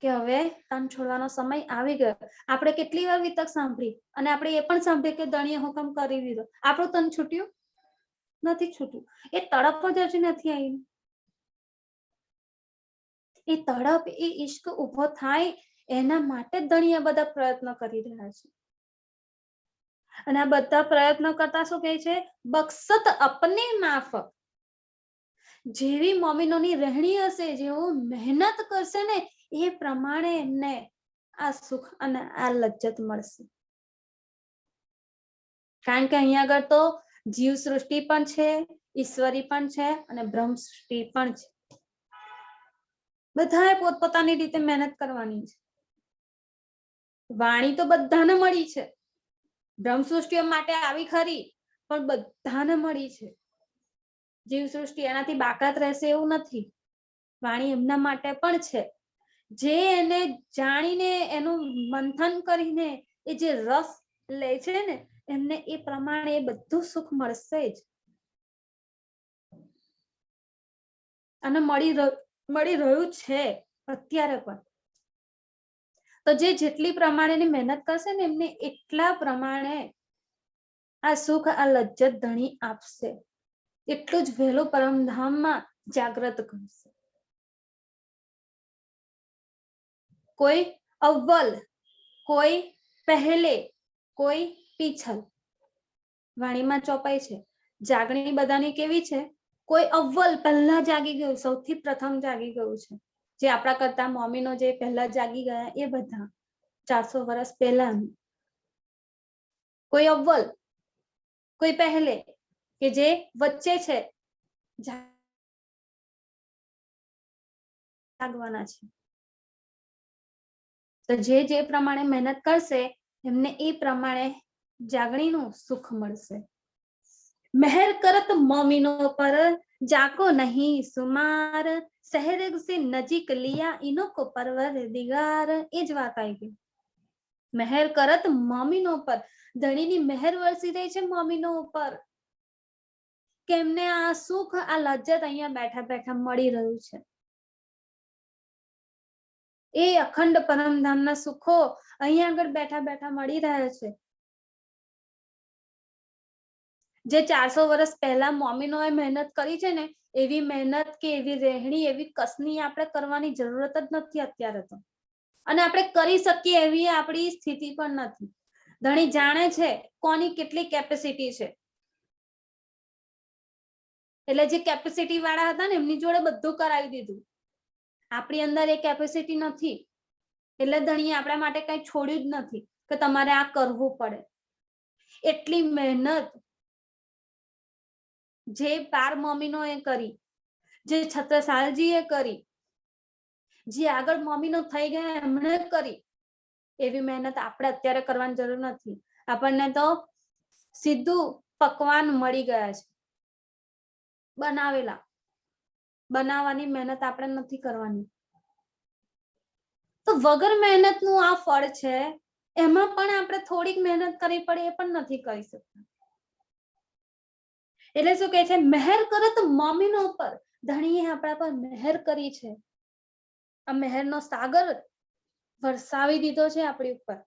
કે હવે તન છોડવાનો સમય આવી ગયો. આપણે કેટલી વાર વિતક સાંભળી અને આપણે એ પણ સાંભળ્યું કે ધણીએ હુકમ કરી દીધો. આપણું તન છૂટ્યું નથી? છૂટ્યું. એ તડપ જ હજી નથી આવી. એ તડપ, એ ઈશ્ક ઉભો થાય એના માટે જ ધણીએ બધા પ્રયત્નો કરી રહ્યા છે. અને આ બધા પ્રયત્નો કરતા શું કહે છે? બક્ષત અપને માફક. જેવી મોમીનોની રહેણી હશે, જેવું મહેનત કરશે ને એ પ્રમાણે એમને આ સુખ અને આ લજ્જત મળશે. કારણ કે અહીંયા આગળ તો જીવ સૃષ્ટિ પણ છે, ઈશ્વરી પણ છે અને બ્રહ્મ સૃષ્ટિ પણ છે. બધાએ પોતપોતાની રીતે મહેનત કરવાની છે. વાણી તો બધાને મળી છે, બ્રહ્મ સૃષ્ટિ માટે આવી ખરી, પણ બધાને મળી છે. જીવ સૃષ્ટિ એનાથી બાકાત રહેશે એવું નથી. વાણી એમના માટે પણ છે, જે એને જાણીને એનું મંથન કરીને એ જે રસ લે છે ને એમને એ પ્રમાણે એ બધું સુખ મળશે જ. અને મળી રહ્યું છે અત્યારે પણ. તો જે જેટલી પ્રમાણેની મહેનત કરશે ને એમને એટલા પ્રમાણે આ સુખ, આ લજ્જત ધણી આપશે. એટલું જ વહેલું પરમધામમાં જાગ્રત કરશે. કોઈ અવ્વલ, કોઈ પહેલે, કોઈ પીછલ. વાણીમાં ચોપાઈ છે. જાગણી બધાની કેવી છે? કોઈ અવ્વલ, પહેલા જાગી ગયું, સૌથી પ્રથમ જાગી ગયું છે. જે આપણા કરતા મોમીનો જે પહેલા જાગી ગયા એ બધા 400 વર્ષ પહેલા. કોઈ અવ્વલ, કોઈ પહેલે, કે જે વચ્ચે છે, જાગવાના છે. તો જે પ્રમાણે મહેનત કરશે એમને એ પ્રમાણે જાગણીનું સુખ મળશે. મહેર કરત મોમીનો પર જાકો નહીં સુમાર, સહેરગ સે નજીક લિયા ઇનો કો પરવરદિગાર. એ જ વાત આવી ગઈ. મહેર કરત મોમીનો પર, ધણીની મહેર વરસી રહી છે મોમીનો ઉપર, કે એમને આ સુખ, આ લજ્જત અહીંયા બેઠા બેઠા મળી રહ્યું છે. એ અખંડ પરમધામના સુખો અહીંયા આગળ બેઠા બેઠા મળી રહ્યા છે. જે 400 વર્ષ પહેલા મોમીનોએ મહેનત કરી છે ને એવી મહેનત કે એવી રહેણી, એવી કસની આપણે કરવાની જરૂરત જ નથી અત્યારે તો. અને આપણે કરી શકીએ એવી આપણી સ્થિતિ પણ નથી. ધણી જાણે છે કોની કેટલી કેપેસિટી છે. એટલે જે કેપેસિટી વાળા હતા ને એમની જોડે બધું કરાવી દીધું. આપણી અંદર એ કેપેસિટી નથી, એટલે ધણીએ આપણા માટે કઈ છોડ્યું જ નથી કે તમારે આ કરવું પડે. એટલી મહેનત જે પાર મોમીનો એ કરી, જે છત્રસાલજી એ કરી, જે આગળ મોમીનો થઈ ગયા એમણે કરી, એવી મહેનત આપણે અત્યારે કરવાની જરૂર નથી. આપણને તો સીધું પકવાન મળી ગયા છે બનાવેલા. બનાવવાની મહેનત આપણે નથી કરવાની. તો વગર મહેનતનું આ ફળ છે, એમાં પણ આપણે થોડીક મહેનત કરવી પડે એ પણ નથી કરી શકતા. એટલે શું કહે છે? મહેર કરત મોમીનો ઉપર, ધણીએ આપણા પર મહેર કરી છે. આ મહેરનો સાગર વરસાવી દીધો છે આપણી ઉપર.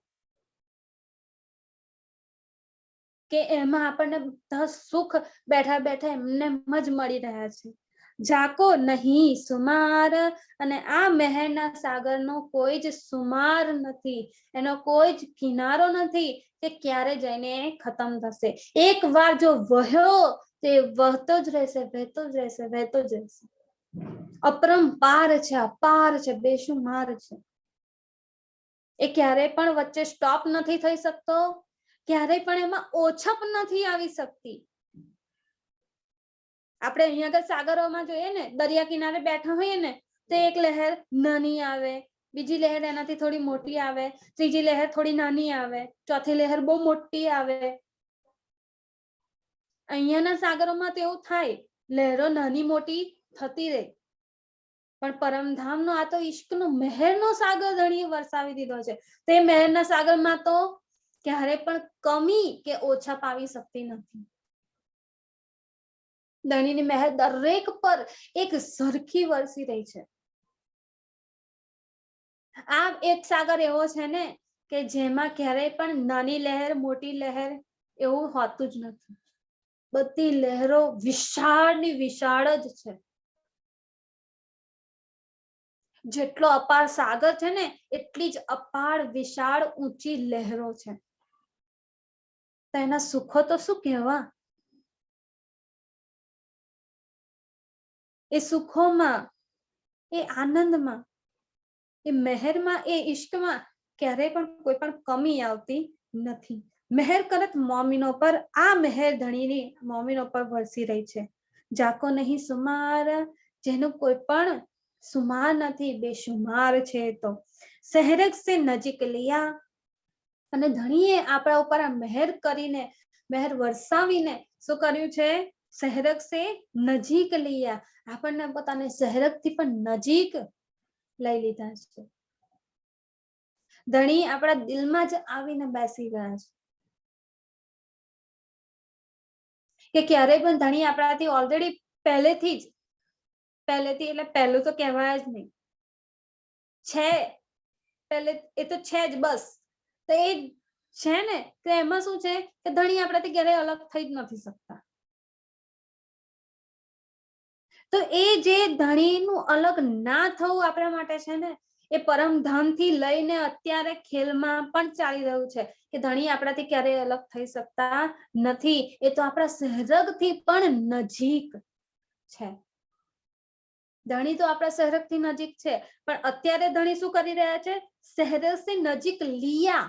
કે એમાં આપણને બધા સુખ બેઠા બેઠા એમને જ મળી રહ્યા છે. જાકો નહીં સુમાર, અને આ મહેરના સાગરનો કોઈ જ સુમાર નથી, એનો કોઈ જ કિનારો નથી કે ક્યારે જઈને ખતમ થશે. એક વાર જો વહ્યો તે વહતો જ રહેશે, વહેતો જ રહેશે, વહેતો જ રહેશે. અપરંપાર છે, અપાર છે, બેશુમાર છે. એ ક્યારેય પણ વચ્ચે સ્ટોપ નથી થઈ શકતો, ક્યારેય પણ એમાં ઓછપ નથી આવી શકતી. આપણે અહીંયા આગળ સાગરોમાં જોઈએ ને, દરિયા કિનારે બેઠા હોઈએ ને તો એક લહેર નાની આવે, બીજી લહેર એનાથી થોડી મોટી આવે, ત્રીજી લહેર થોડી નાની આવે, ચોથી લહેર બહુ મોટી આવે. અહીંયાના સાગરોમાં તો એવું થાય, લહેરો નાની મોટી થતી રહે. પણ પરમધામનો આ તો ઈશ્કનો મહેરનો સાગર ધણીએ વરસાવી દીધો છે. તે મહેરના સાગરમાં તો ક્યારે પણ કમી કે ઓછપ આવી શકતી નથી. ધણીની મહેર દરેક પર એક સરખી વરસી રહી છે. આ એક સાગર એવો છે ને કે જેમાં ક્યારેય પણ નાની લહેર મોટી લહેર એવું હોતું જ નથી. બધી લહેરો વિશાળની વિશાળ જ છે. જેટલો અપાર સાગર છે ને એટલી જ અપાર વિશાળ ઊંચી લહેરો છે. તો એના સુખો તો શું કહેવા. એ સુખોમાં, એ આનંદમાં, એ મહેરમાં, એ ઈશ્કમાં ક્યારેય પણ કોઈ પણ કમી આવતી નથી. મહેર કરત મોમીનો પર, આ મહેર ધણીની મોમીનો પર વરસી રહી છે. જાકો નહીં સુમાર, જેનું કોઈ પણ સુમાર નથી, બેશુમાર છે. તો સહેરગ સે નજીક લિયા, અને ધણીએ આપણા ઉપર આ મહેર કરીને, મહેર વરસાવીને શું કર્યું છે? સહેરગ સે નજીક લિયા, આપણને પોતાને સહેરગ થી પણ નજીક લઈ લીધા છે. ધણી આપણા દિલમાં જ આવીને બેસી ગયા છે. કે ક્યારેય પણ ધણી આપણાથી ઓલરેડી પહેલેથી એટલે પહેલું તો કહેવાય જ નહીં, છે પહેલે, એ તો છે જ બસ. તો એ છે ને તો એમાં શું છે કે ધણી આપણાથી ક્યારેય અલગ થઈ જ નથી શકતા. તો એ જે ધણીનું અલગ ના થવું આપણા માટે છે ને, એ પરમધામથી લઈને અત્યારે ખેલમાં પણ ચાલી રહ્યું છે કે ધણી આપણાથી ક્યારેય અલગ થઈ શકતા નથી. એ તો આપણા સહેરગથી પણ નજીક છે. ધણી તો આપણા સહેરગથી નજીક છે, પણ અત્યારે ધણી શું કરી રહ્યા છે? સહેરગથી નજીક લિયા.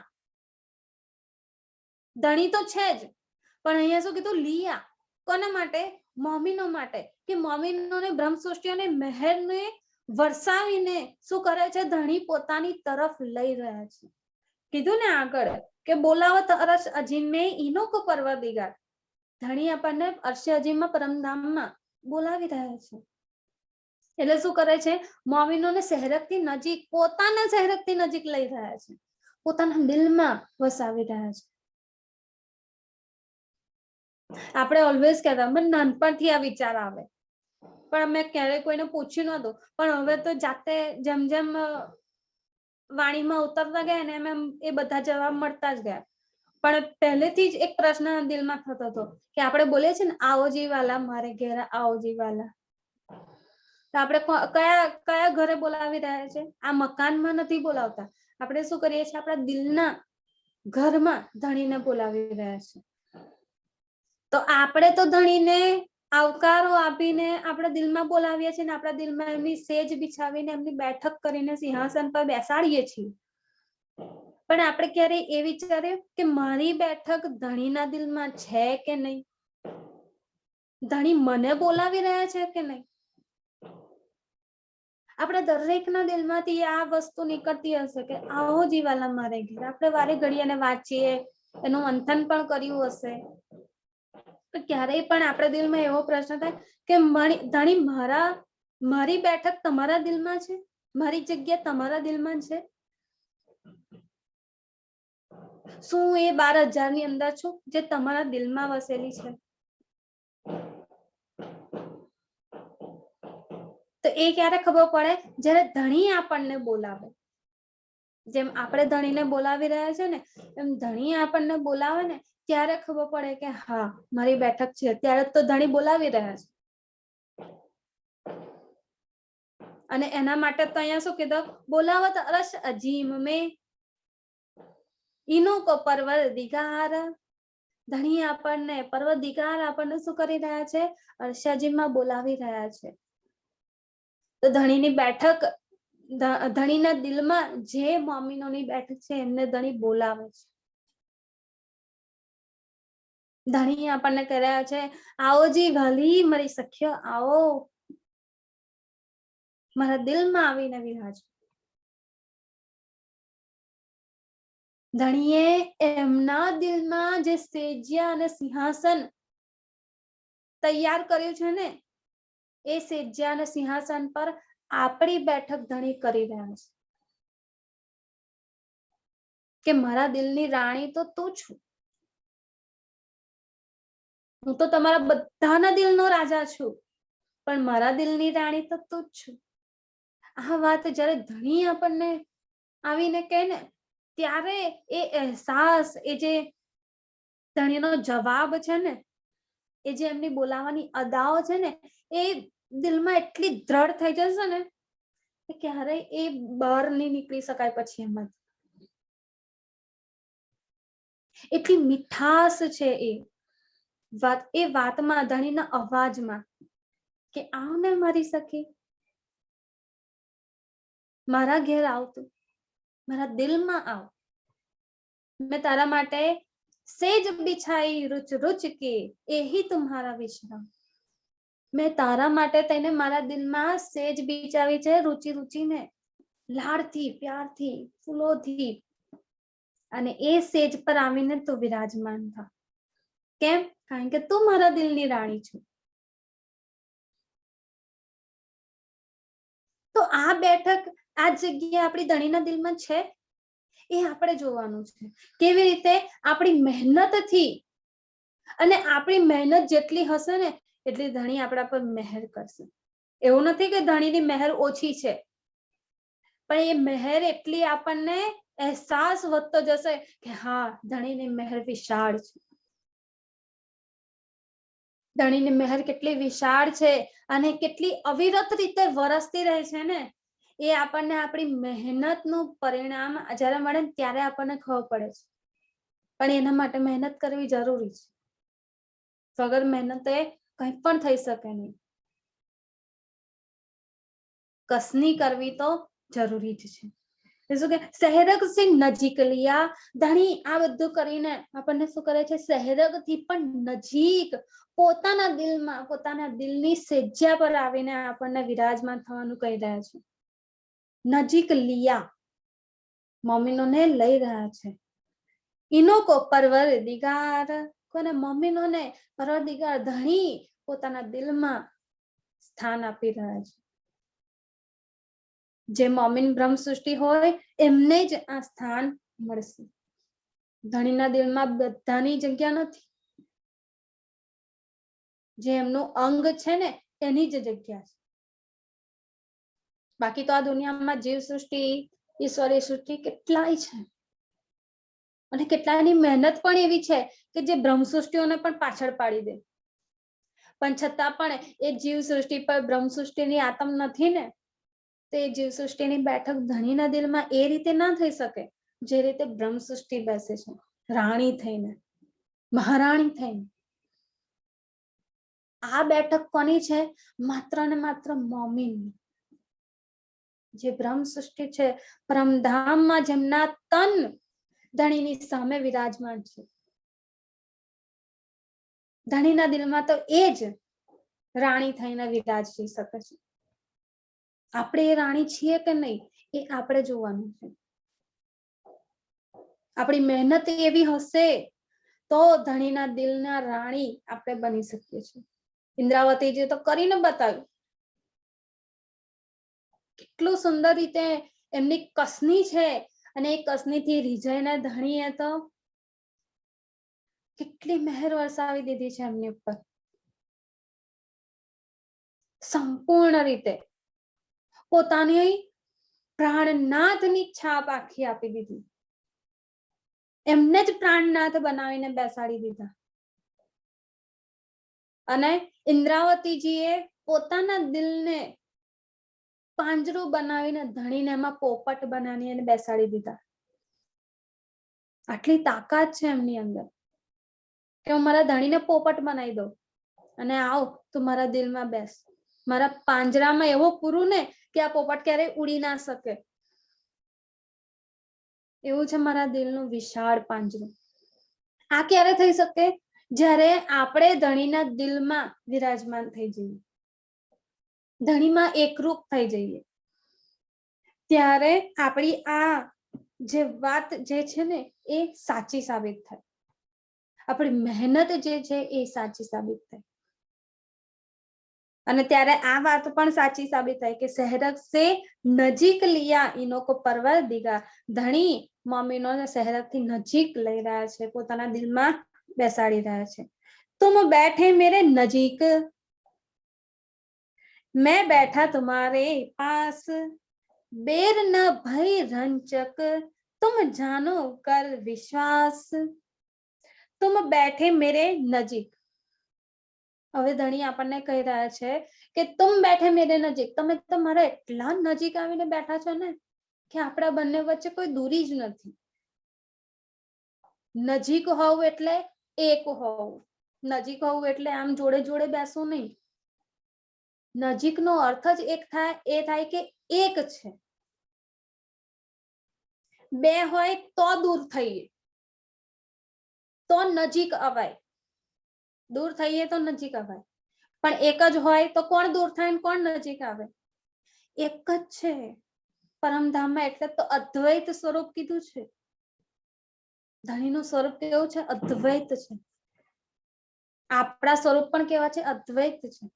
ધણી તો છે જ, પણ અહીંયા શું કીધું? લિયા. કોના માટે? મોમીનો માટે. કે મોમીનોને બ્રહ્મ સૃષ્ટિઓને મહેરને વરસાવીને શું કરે છે? ધણી પોતાની તરફ લઈ રહ્યા છે. કીધું ને આગળ કે બોલાવત અરસ અજીમે ઈનો કો પરવરદિગાર. ધણી આપણને અરશે અજીમમાં પરમધામમાં બોલાવી રહ્યા છે. એટલે શું કરે છે? મોમીનોને સહેરગથી નજીક, પોતાના સહેરગથી નજીક લઈ રહ્યા છે, પોતાના દિલમાં વસાવી રહ્યા છે. આપણે ઓલવેઝ કહેતા, મને નાનપણથી આ વિચાર આવે, પણ અમે ક્યારેય કોઈને પૂછ્યું નહોતું. પણ હવે તો જાતે જેમ જેમ વાણીમાં ઉતરતા ગયા ને એમ એ બધા જવાબ મળતા જ ગયા. પણ પહેલેથી જ એક પ્રશ્ન દિલમાં થતો હતો કે આપણે બોલીએ છીએ ને, આવો જી વાલા મારે ઘેર આવો જી વાલા. તો આપણે કયા ઘરે બોલાવી રહ્યા છે? આ મકાનમાં નથી બોલાવતા. આપણે શું કરીએ છીએ? આપણા દિલના ઘરમાં ધણીને બોલાવી રહ્યા છે. તો આપણે તો ધણીને આવકારો આપીને આપણા દિલમાં બોલાવીએ છીએ ને આપણા દિલમાં એમની સેજ બિછાવીને એમની બેઠક કરીને સિંહાસન પર બેસાડીએ છીએ. પણ આપણે ક્યારેય એ વિચાર્યું કે મારી બેઠક ધણીના દિલમાં છે કે નહીં? ધણી મને બોલાવી રહ્યા છે કે નહીં? આપણા દરેકના દિલમાંથી આ વસ્તુ નીકળતી હશે કે આવો જીવાલા મારે ઘેર. આપણે વારે ઘડી એને વાંચીએ, એનું મંથન પણ કર્યું હશે. ક્યારેય પણ આપણા દિલમાં એવો પ્રશ્ન થાય કે ધણી મારી બેઠક તમારા દિલમાં છે? મારી જગ્યા તમારા દિલમાં છે? શું એ 12,000 ની અંદર છું જે તમારા દિલમાં વસેલી છે? તો એ ક્યારે ખબર પડે? જ્યારે ધણી આપણને બોલાવે. જેમ આપણે ધણીને બોલાવી રહ્યા છે ને, એમ ધણી આપણને બોલાવે ને ત્યારે ખબર પડે કે હા મારી બેઠક છે, ત્યારે તો ધણી બોલાવી રહ્યા છે. અને એના માટે તો અહીંયા શું કીધું, બોલાવત અરસ અજીમ में ઈનો કો પરવરદિગાર, ધણી આપણને પરવરદિગાર આપણને શું કરી રહ્યા છે, અરસાજીમાં બોલાવી રહ્યા છે. તો ધણીની બેઠક, ધણીના દિલમાં જે મોમીનોની બેઠક છે એમને ધણી બોલાવે છે. ધણી આપણને કહી રહ્યા છે, આવો જી વાલી મારી સખ્યો, આવો મારા દિલમાં આવીને વિરાજો. ધણીએ એમના દિલમાં જે સેજ્યા અને સિંહાસન તૈયાર કર્યું છે ને, એ સેજ્યા અને સિંહાસન પર આપણી બેઠક ધણી કરી રહ્યા છે. કે મારા દિલની રાણી તો તું છું, હું તો તમારા બધાના દિલનો રાજા છું, પણ મારા દિલની રાણી તો તું જ છું. આ વાત જ્યારે ધણી આપણને આવીને કહે ને, ત્યારે એ અહેસાસ, એ જે ધણીનો જવાબ છે ને, એ જે એમની બોલાવાની અદાઓ છે ને, એ દિલમાં એટલી દ્રઢ થઈ જશે ને કે ક્યારેય એ બહાર નહીં નીકળી શકાય પછી એમાં. એટલી મીઠાશ છે એ વાત, એ વાતમાં, ધણીના અવાજમાં, કે આવ ને મારી સખી, મારા ઘેર આવતું, મારા દિલમાં આવ, મેં તારા માટે સેજ બિછાઈ રૂચ રૂચ કે, એહી તુમ્હારા વિશ્રામ. મેં તારા માટે તેને મારા દિલમાં સેજ બિછાવી છે, રૂચી રૂચીને, લાડથી, પ્યારથી, ફૂલોથી. અને એ સેજ પર આવીને તું વિરાજમાન થા. કેમ? કારણ કે તું મારા દિલની રાણી છું. તો આ બેઠક, આ જગ્યા આપણી ધણીના દિલમાં છે, એ આપણે જોવાનું છે. કેવી રીતે? આપણી મહેનતથી. અને આપણી મહેનત જેટલી હશે ને, એટલી ધણી આપણા પર મહેર કરશે. એવું નથી કે ધણીની મહેર ઓછી છે, પણ એ મહેર એટલી આપણને અહેસાસ વધતો જશે કે હા, ધણીની મહેર વિશાળ છે. ધણીની મહેર કેટલી વિશાળ છે અને કેટલી અવિરત રીતે વરસતી રહે છે ને, એ આપણને આપણી મહેનતનું પરિણામ જ્યારે મળે ને ત્યારે આપણને ખબર પડે છે. પણ એના માટે મહેનત કરવી જરૂરી છે. વગર મહેનતે કંઈ પણ થઈ શકે નહીં. કસની કરવી તો જરૂરી જ છે. શું કે સહેરગ સે નજીક લિયા, ધણી આ બધું કરીને આપણને શું કરે છે, સહેરગથી પણ નજીક, પોતાના દિલમાં, પોતાના દિલની સેજ્યા પર આવીને આપણને વિરાજમાન થવાનું કહી રહ્યા છે. નજીક લિયા, મોમીનોને લઈ રહ્યા છે. ઇનો કો પરવરદિગાર, કોને? મોમીનોને પરવરદિગાર, ધણી પોતાના દિલમાં સ્થાન આપી રહ્યા છે. જે મોમીન બ્રહ્મ સૃષ્ટિ હોય એમને જ આ સ્થાન મળશે. ધણીના દિલમાં બધાની જગ્યા નથી. જે એમનું અંગ છે ને, એની જ જગ્યા છે. બાકી તો આ દુનિયામાં જીવ સૃષ્ટિ, ઈશ્વરી સૃષ્ટિ કેટલાય છે, અને કેટલાયની મહેનત પણ એવી છે કે જે બ્રહ્મ સૃષ્ટિઓને પણ પાછળ પાડી દે. પણ છતાં પણ એ જીવ સૃષ્ટિ પર બ્રહ્મ સૃષ્ટિની આતમ નથી ને, તે જીવ સૃષ્ટિની બેઠક ધણીના દિલમાં એ રીતે ના થઈ શકે જે રીતે બ્રહ્મ સૃષ્ટિ બેસે છે, રાણી થઈને, મહારાણી થઈને. આ બેઠક કોની છે? માત્ર ને માત્ર મોમીન. જે બ્રહ્મ સૃષ્ટિ છે, પરમધામમાં જેમના તન ધણીની સામે વિરાજમાન છે. ધણીના દિલમાં તો એ જ રાણી થઈને વિરાજી શકે છે. આપણે એ રાણી છીએ કે નહીં, એ આપણે જોવાનું છે. આપણી મહેનત એવી હશે તો ધણીના દિલના રાણી આપણે બની શકીએ છીએ. ઇન્દ્રાવતીજી તો કરીને બતાવ્યું. કેટલું સુંદર રીતે એમની કસની છે, અને એ કસનીથી રીઝાઈને ધણીએ તો કેટલી મહેર વરસાવી દીધી છે એમની ઉપર. સંપૂર્ણ રીતે પોતાની પ્રાણનાથની છાપ આખી આપી દીધી. એમને જ પ્રાણનાથ બનાવીને બેસાડી દીધા. અને ઇન્દ્રાવતીજીએ પોતાના દિલને પાંજરું બનાવીને ધણીને એમાં પોપટ બનાવીને બેસાડી દીધા. આટલી તાકાત છે એમની અંદર કે હું મારા ધણીને પોપટ બનાવી દઉં અને આવ તું મારા દિલમાં બેસ, મારા પાંજરામાં એવો પૂરું ને કે આ પોપટ ક્યારેય ઉડી ના શકે. એવું છે મારા દિલનું વિશાળ પાંજરું. આ ક્યારે થઈ શકે? જ્યારે આપણે ધણીના દિલમાં વિરાજમાન થઈ જઈએ, ધણીમાં એકરૂપ થઈ જઈએ, ત્યારે આપણી આ જે વાત જે છે ને એ સાચી સાબિત થાય, આપણી મહેનત જે છે એ સાચી સાબિત થાય. અને ત્યારે આ વાત પણ સાચી સાબિત થાય કે શહેરક સે નજીક લિયા ઇનો કો પરવર દિગા. ધણી મમ્મીનો શહેરક થી નજીક લઈ રહ્યા છે, પોતાના દિલમાં બેસાડી રહ્યા છે. તુમ બેઠે મેરે નજીક, मैं बैठा तुम्हारे पास, बेर न भई रंचक, तुम जानो कर विश्वास. तुम बैठे मेरे नजीक. હવે ધણી આપણને કહી રહ્યા છે કે તુમ બેઠે મેરે નજીક, તમે તમારા એટલા નજીક આવીને બેઠા છો ને કે આપણા બંને વચ્ચે કોઈ દૂરી જ નથી. નજીક હોવું એટલે એક હોવું, નજીક હોવું એટલે આમ જોડે જોડે બેસવું નહીં. નજીકનો અર્થ જ એક થાય, એ થાય કે એક છે. બે હોય તો દૂર થઈએ, તો નજીક અવાય, દૂર થઈએ તો નજીક અવાય. પણ એક જ હોય તો કોણ દૂર થાય ને કોણ નજીક આવે? એક જ છે પરમધામમાં. એટલે તો અદ્વૈત સ્વરૂપ કીધું છે. ધણીનું સ્વરૂપ કેવું છે? અદ્વૈત છે. આપણા સ્વરૂપ પણ કેવા છે? અદ્વૈત છે.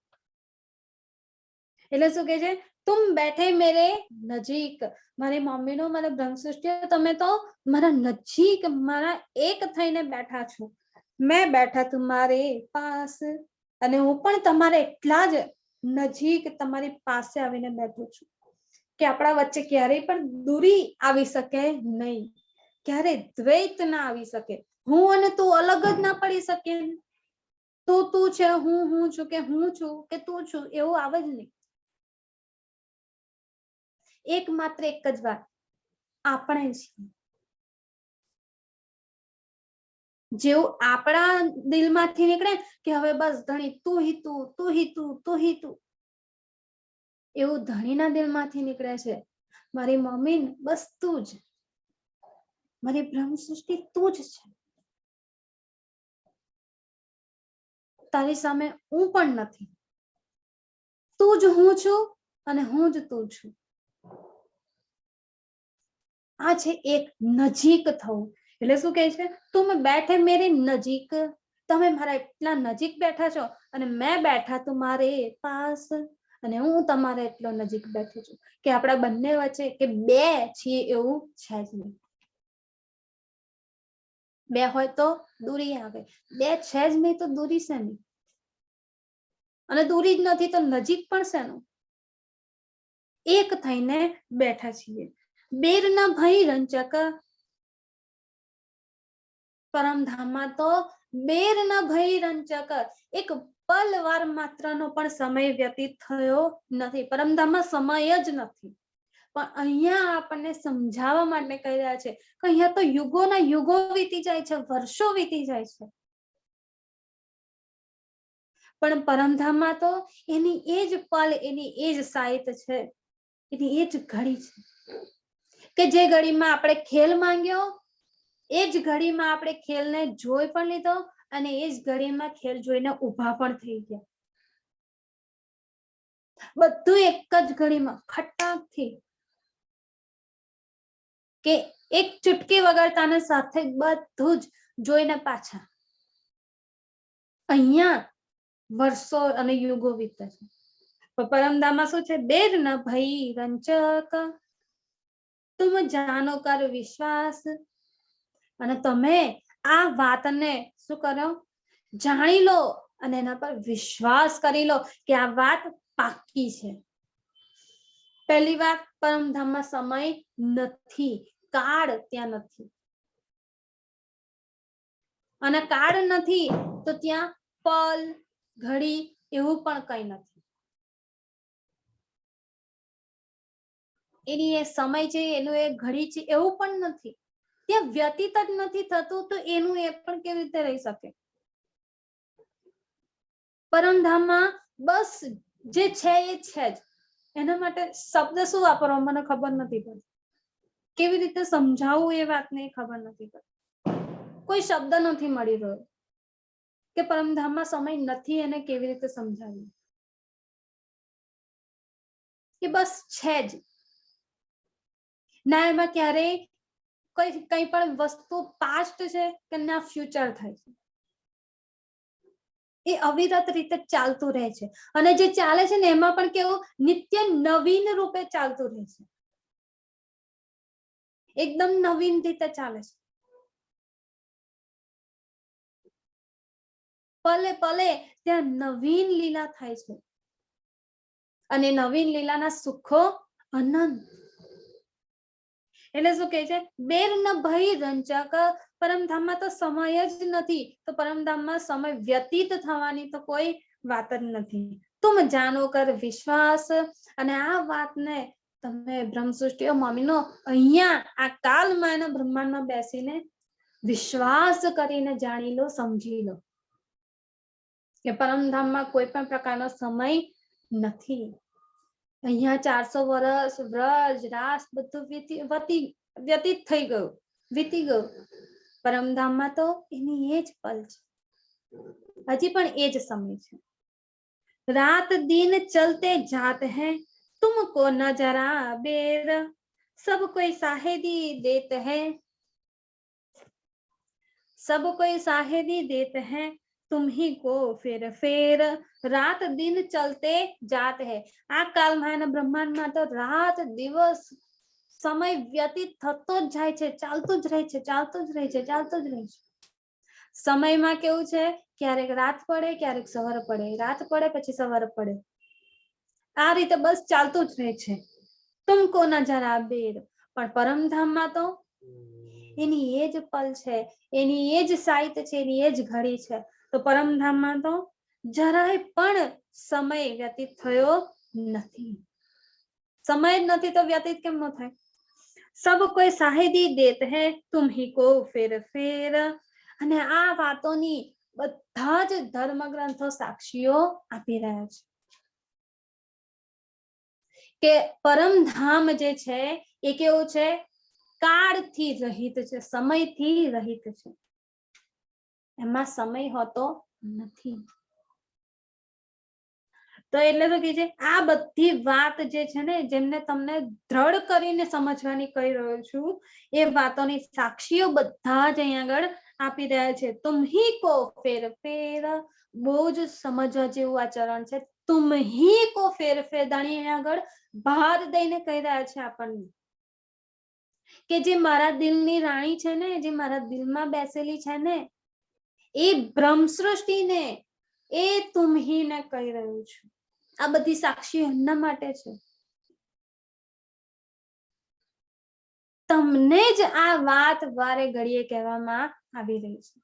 એટલે શું કે છે? તુમ બેઠે મેરે નજીક. મારી મમ્મીનો મને બ્રહ્મસૃષ્ટિ, તમે તો મારા નજીક, મારા એક થઈને બેઠા છો. મેં બેઠા તુમારે પાસ, અને હું પણ તમારે એટલા જ નજીક તમારી પાસે આવીને બેઠો છું કે આપણા વચ્ચે ક્યારેય પણ દૂરી આવી શકે નહીં, ક્યારેય દ્વૈત ના આવી શકે. હું અને તું અલગ જ ના પડી શકે. તું છે, હું છું, કે હું છું કે તું છું, એવું આવે જ નહીં. એકમાત્ર એક જ વાત, આપણે છીએ. જેવું આપણા દિલમાંથી નીકળે કે હવે બસ ધણી તું હી તું, તું હી તું, તું હી તું, એવું ધણીના દિલમાંથી નીકળે છે મારી મમ્મી બસ તું જ, મારી બ્રહ્મ સૃષ્ટિ તું જ છે. તારી સામે હું પણ નથી, તું જ હું છું અને હું જ તું છું. આ છે એક નજીક થવું. એટલે શું કહે છે? તુમ બેઠે મેરી નજીક, તમે મારા એટલા નજીક બેઠા છો અને મેં બેઠા તુમારે પાસ, અને હું તમારે એટલો નજીક બેઠો છું કે આપણા બંને વચ્ચે કે બે છીએ એવું છે જ નહીં. બે હોય તો દૂરી આવે, બે છે જ નહીં તો દૂરી શેની? અને દૂરી જ નથી તો નજીક પણ શેનું? એક થઈને બેઠા છીએ. બેર ના ભઈ રંચક, પરમધામમાં તો બેર ના ભઈ રંચક, એક પલ વાર માત્રનો પણ સમય વ્યતીત થયો નથી. પરમધામમાં સમય જ નથી. પણ અહીંયા આપણને સમજાવવા માટે કહી રહ્યા છે કે અહીંયા તો યુગોના યુગો વીતી જાય છે, વર્ષો વીતી જાય છે. પણ પરમધામમાં તો એની એ જ પલ, એની એ જ સાહિત્ય છે, એની એ જ ઘડી છે કે જે ઘડીમાં આપણે ખેલ માંગ્યો, એ જ ઘડીમાં આપણે ખેલને જોઈ પણ લીધો અને એ જ ઘડીમાં ખેલ જોઈને ઊભા પણ થઈ ગયા. બધું એક જ ઘડીમાં ખટાકથી, કે એક ચૂટકી વગાડતાને સાથે બધું જ જોઈને પાછા. અહીંયા વર્ષો અને યુગો વીતે છે. પરમધામમાં શું છે? બેર ન ભઈ રંચક, તુમ જાનો કર વિશ્વાસ, અને તમે આ વાતને શું કરો? જાણી લો અને એના પર વિશ્વાસ કરી લો કે આ વાત પાક્કી છે. પહેલી વાત, પરમધામમાં સમય નથી, કાળ ત્યાં નથી. અને કાળ નથી તો ત્યાં પલ ઘડી એવું પણ કઈ નથી. એની એ સમય છે, એનું એ ઘડી છે એવું પણ નથી. ત્યાં વ્યતીત જ નથી થતું તો એનું એ પણ કેવી રીતે રહી શકે? પરમધામમાં બસ જે છે એ છે જ. એના માટે શબ્દ શું વાપરવા મને ખબર નથી પડતી. કેવી રીતે સમજાવવું એ વાતને ખબર નથી પડતી. કોઈ શબ્દ નથી મળી રહ્યો કે પરમધામમાં સમય નથી એને કેવી રીતે સમજાવવું. કે બસ છે જ ના, એમાં ક્યારેય કઈ પણ વસ્તુ પાસ્ટ છે કે ના ફ્યુચર થાય છે. એ અવિરત રીતે ચાલતું રહે છે અને જે ચાલે છે ને એમાં પણ કેવું નિત્ય નવીન રૂપે ચાલતું રહે છે. એકદમ નવીન રીતે ચાલે છે. પલે પલે ત્યાં નવીન લીલા થાય છે અને નવીન લીલાના સુખો અનંત. એટલે શું કહે છે? બેર ન ભય રંચક. પરમધામમાં તો સમય જ નથી તો પરમધામમાં સમય વ્યતીત થવાની તો કોઈ વાત જ નથી. તુમ જાનો કર વિશ્વાસ. અને આ વાતને તમે બ્રહ્મસૃષ્ટિ મમ્મીનો અહીંયા આ કાલમાં એના બ્રહ્માંડમાં બેસીને વિશ્વાસ કરીને જાણી લો, સમજી લો કે પરમધામમાં કોઈ પણ પ્રકારનો સમય નથી. અહીંયા 400 વર્ષ વ્રજ રાસ બધું વ્યતીત થઈ ગયું, વીતી ગયું. પરમધામમાં તો એની એ જ પલ છે, હજી પણ એ જ સમય છે. रात दिन चलते जात हैं तुमको नजरा बेर सब कोई शाहिदी देत है सब कोई शाहिदी देत है तुम ही को फेर फेर रात दिन चलते जात है. આ કાલમાં બ્રહ્માંડમાં તો રાત દિવસ સમય વ્યતીત થતો જ જાય છે, ચાલતું જ રહે છે, ચાલતું જ રહે છે, ચાલતું જ રહે છે. સમયમાં કેવું છે, ક્યારેક રાત પડે ક્યારેક સવાર પડે, રાત પડે પછી સવાર પડે, આ રીતે બસ ચાલતું જ રહે છે. તુમકો નજરા બેર. પણ પરમધામમાં તો એની એ જ પલ છે, એની એ જ સાહિત્ય છે, એની એ જ ઘડી છે. તો પરમધામમાં તો જરાય પણ સમય વ્યતીત થયો નથી. સમય જ નથી તો વ્યતીત કેમ ન થાય? સબ કોઈ શાહિદી દેત હૈ તુમ હી કો ફેર ફેર. અને આ વાતોની બધા જ ધર્મ ગ્રંથો સાક્ષીઓ આપી રહ્યા છે કે પરમધામ જે છે એ કેવું છે? કાળથી રહિત છે, સમયથી રહિત છે. એમાં સમય હોતો નથી. તો એટલે શું કે છે? આ બધી વાત જે છે ને, જેમને તમને દ્રઢ કરીને સમજવાની કહી રહ્યો છું, એ વાતોની સાક્ષીઓ બધા જ અહીંયા આગળ આપી રહ્યા છે. તુમ હી કો ફેર ફેર. બહુ જ સમજવા જેવું આચરણ છે. તુમ હી કો ફેર ફેર. દાણી અહીંયા આગળ ભાર દઈને કહી રહ્યા છે આપણને કે જે મારા દિલની રાણી છે ને, જે મારા દિલમાં બેસેલી છે ને, એ બ્રહ્મ સૃષ્ટિને એ તુમ હી ને કહી રહ્યું છું. આ બધી સાક્ષી એમના માટે છે. તમને જ આ વાત વારે ઘડીએ કહેવામાં આવી રહી છે.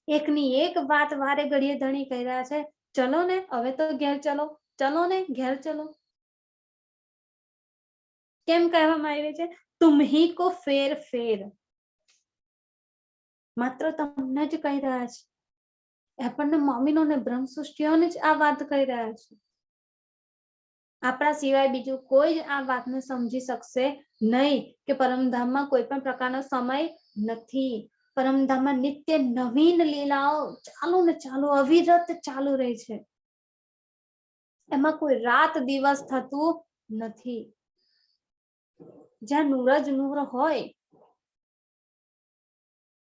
એકની એક વાત વારે ઘડીએ ધણી કહી રહ્યા છે, ચલો ને હવે તો ઘેર ચલો, ચલો ને ઘેર ચલો. કેમ કહેવામાં આવી રહી છે? તુમ હી કો ફેર ફેર. માત્ર તમને જ કહી રહ્યા છે. આપણને મમ્મીનો ને બ્રહ્મ સૃષ્ટિઓને જ આ વાત કહી રહ્યા છે. આપણા સિવાય બીજું કોઈ જ આ વાતને સમજી શકશે નહીં કે પરમધામમાં કોઈ પણ પ્રકારનો સમય નથી. પરમધામમાં નિત્ય નવીન લીલાઓ ચાલુ ને ચાલુ અવિરત ચાલુ રહે છે. એમાં કોઈ રાત દિવસ થતું નથી. જ્યાં નૂર જ નૂર હોય,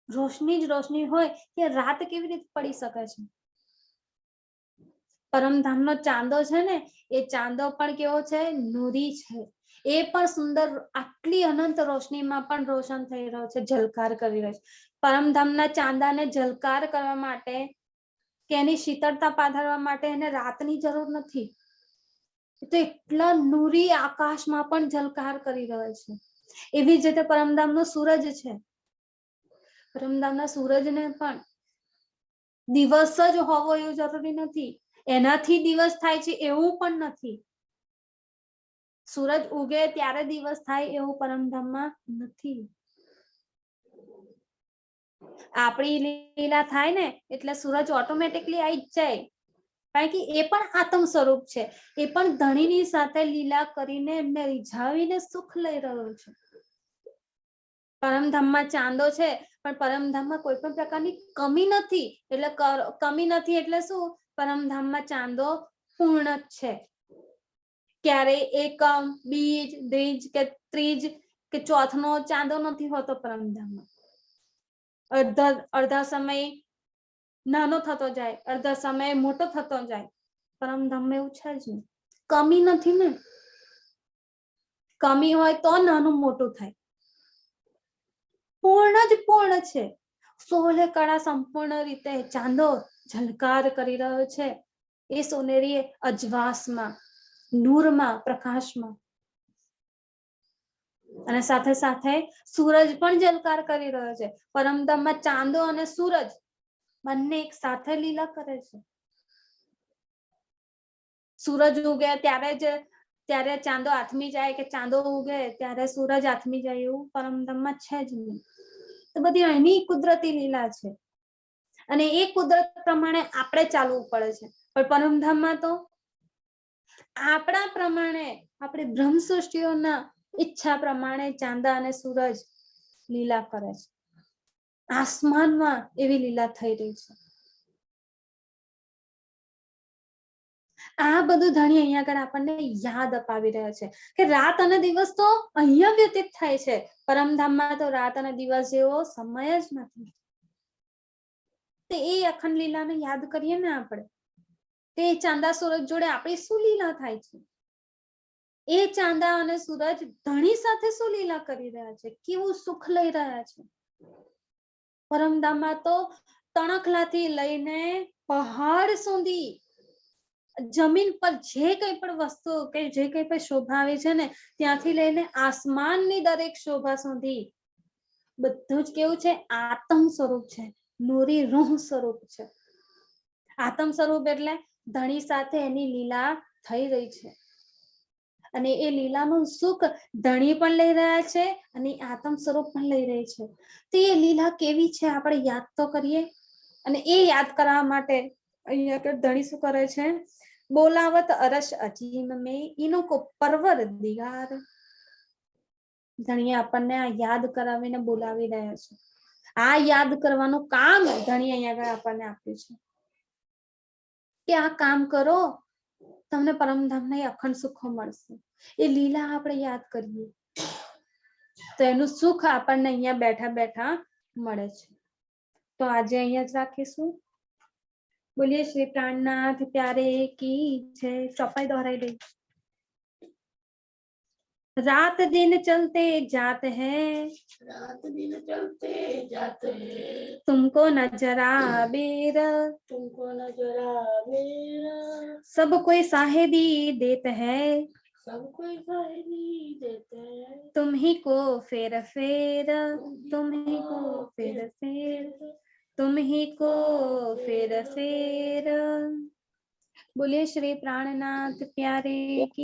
રોશની જ રોશની હોય, ત્યાં રાત કેવી રીતે પડી શકે છે? પરમધામનો ચાંદો છે ને, એ ચાંદો પણ કેવો છે? નૂરી છે. એ પણ સુંદર, આટલી અનંત રોશનીમાં પણ રોશન થઈ રહ્યો છે, ઝલકાર કરી રહ્યો છે. પરમધામના ચાંદાને ઝલકાર કરવા માટે કે એની શીતળતા પાધારવા માટે એને રાતની જરૂર નથી. તો એટલા નૂરી આકાશમાં પણ ઝલકાર કરી રહ્યો છે. એવી જ રીતે પરમધામનો સૂરજ છે. પરમધામના સૂરજને પણ દિવસ જ હોવો એવું જરૂરી નથી, એનાથી દિવસ થાય છે એવું પણ નથી. સૂરજ ઉગે ત્યારે દિવસ થાય એવું પરમધામમાં નથી. આપણી લીલા થાય ને એટલે સૂરજ ઓટોમેટિકલી આવી જ જાય, કારણ કે એ પણ આત્મ સ્વરૂપ છે, એ પણ ધણીની સાથે લીલા કરીને એમને રીઝાવીને સુખ લઈ રહ્યો છે. પરમધામમાં ચાંદો છે પણ પરમધામમાં કોઈ પણ પ્રકારની કમી નથી, એટલે કમી નથી એટલે શું, પરમધામમાં ચાંદો પૂર્ણ જ છે. ક્યારે એકમ, બીજ, દ્વિજ કે ત્રીજ કે ચોથનો ચાંદો નથી હોતો પરમધામમાં. અડધા સમય નાનો થતો જાય, અડધા સમય મોટો થતો જાય. પરમધામમાં એવું છે જ નહીં, કમી નથી ને. કમી હોય તો નાનું મોટું થાય, પૂર્ણ જ પૂર્ણ છે. 16 કળા સંપૂર્ણ રીતે ચાંદો ઝલકાર કરી રહ્યો છે એ સોનેરી અજવાસમાં, નૂરમાં, પ્રકાશમાં. અને સાથે સાથે સૂરજ પણ ઝલકાર કરી રહ્યો છે. પરમધામમાં ચાંદો અને સૂરજ બંને એક સાથે લીલા કરે છે. સૂરજ ઉગે ત્યારે ચાંદો આથમી જાય, કે ચાંદો ઉગે ત્યારે સૂરજ આથમી જાય, એવું પરમધામમાં છે જ નહીં. તો બધી એની કુદરતી લીલા છે, અને એ કુદરત પ્રમાણે આપણે ચાલવું પડે છે. પણ પરમધામમાં તો આપણા પ્રમાણે, આપણે બ્રહ્મ સૃષ્ટિઓના ઈચ્છા પ્રમાણે ચાંદા અને સૂરજ લીલા કરે છે. આસમાનમાં એવી લીલા થઈ રહી છે. આ બધું ધણી અહીંયા આગળ આપણને યાદ અપાવી રહ્યા છે કે રાત અને દિવસ તો અહીંયા વ્યતીત થાય છે, પરમધામમાં તો રાત અને દિવસ જેવો સમય જ નથી. તો એ અખંડ લીલાને યાદ કરીએ ને આપણે, તે ચાંદા સૂરજ જોડે આપણી શું લીલા થાય છે, એ ચાંદા અને સૂરજ ધણી સાથે શું લીલા કરી રહ્યા છે, કેવું સુખ લઈ રહ્યા છે. પરમધામમાં તો તણખલાથી લઈને પહાડ સુધી, જમીન પર જે કઈ પણ વસ્તુ કે જે કઈ પણ શોભા આવે છે ને, ત્યાંથી લઈને આસમાનની દરેક શોભા સુધી બધું જ કેવું છે, આત્મ સ્વરૂપ છે, નૂરી રૂહ સ્વરૂપ છે. આત્મ સ્વરૂપ એટલે ધણી સાથે એની લીલા થઈ રહી છે, અને એ લીલાનું સુખ ધણી પણ લઈ રહ્યા છે અને આત્મ સ્વરૂપ પણ લઈ રહી છે. તો એ લીલા કેવી છે આપણે યાદ તો કરીએ. અને એ યાદ કરવા માટે અહીંયા ધણી શું કરે છે, બોલાવત અરસ અજીમ મેં ઇનો કો પરવર દિગાર. ધણીએ આપણને આ યાદ કરાવીને બોલાવી રહ્યા છે. આ યાદ કરવાનું કામ ધણી અહીંયા આપણને આપ્યું છે કે આ કામ કરો, તમને પરમધામના અખંડ સુખો મળશે. એ લીલા આપણે યાદ કરીએ તો એનું સુખ આપણને અહીંયા બેઠા બેઠા મળે છે. તો આજે અહીંયા જ રાખીશું. બોલીએ શ્રી પ્રાણનાથ પ્યારે કી જય. ચોપાઈ દોહરાઈ દઈ. रात दिन चलते जात है, रात दिन चलते जात है, तुमको नजर आबेर, तुमको नजर आबेर, सब कोई साहेबी देत है, सब कोई साहेबी देते हैं, तुम ही को फेर फेर, तुम ही को फेर फेर, तुम ही को फेर फेर. बोलिए श्री प्राणनाथ प्यारे की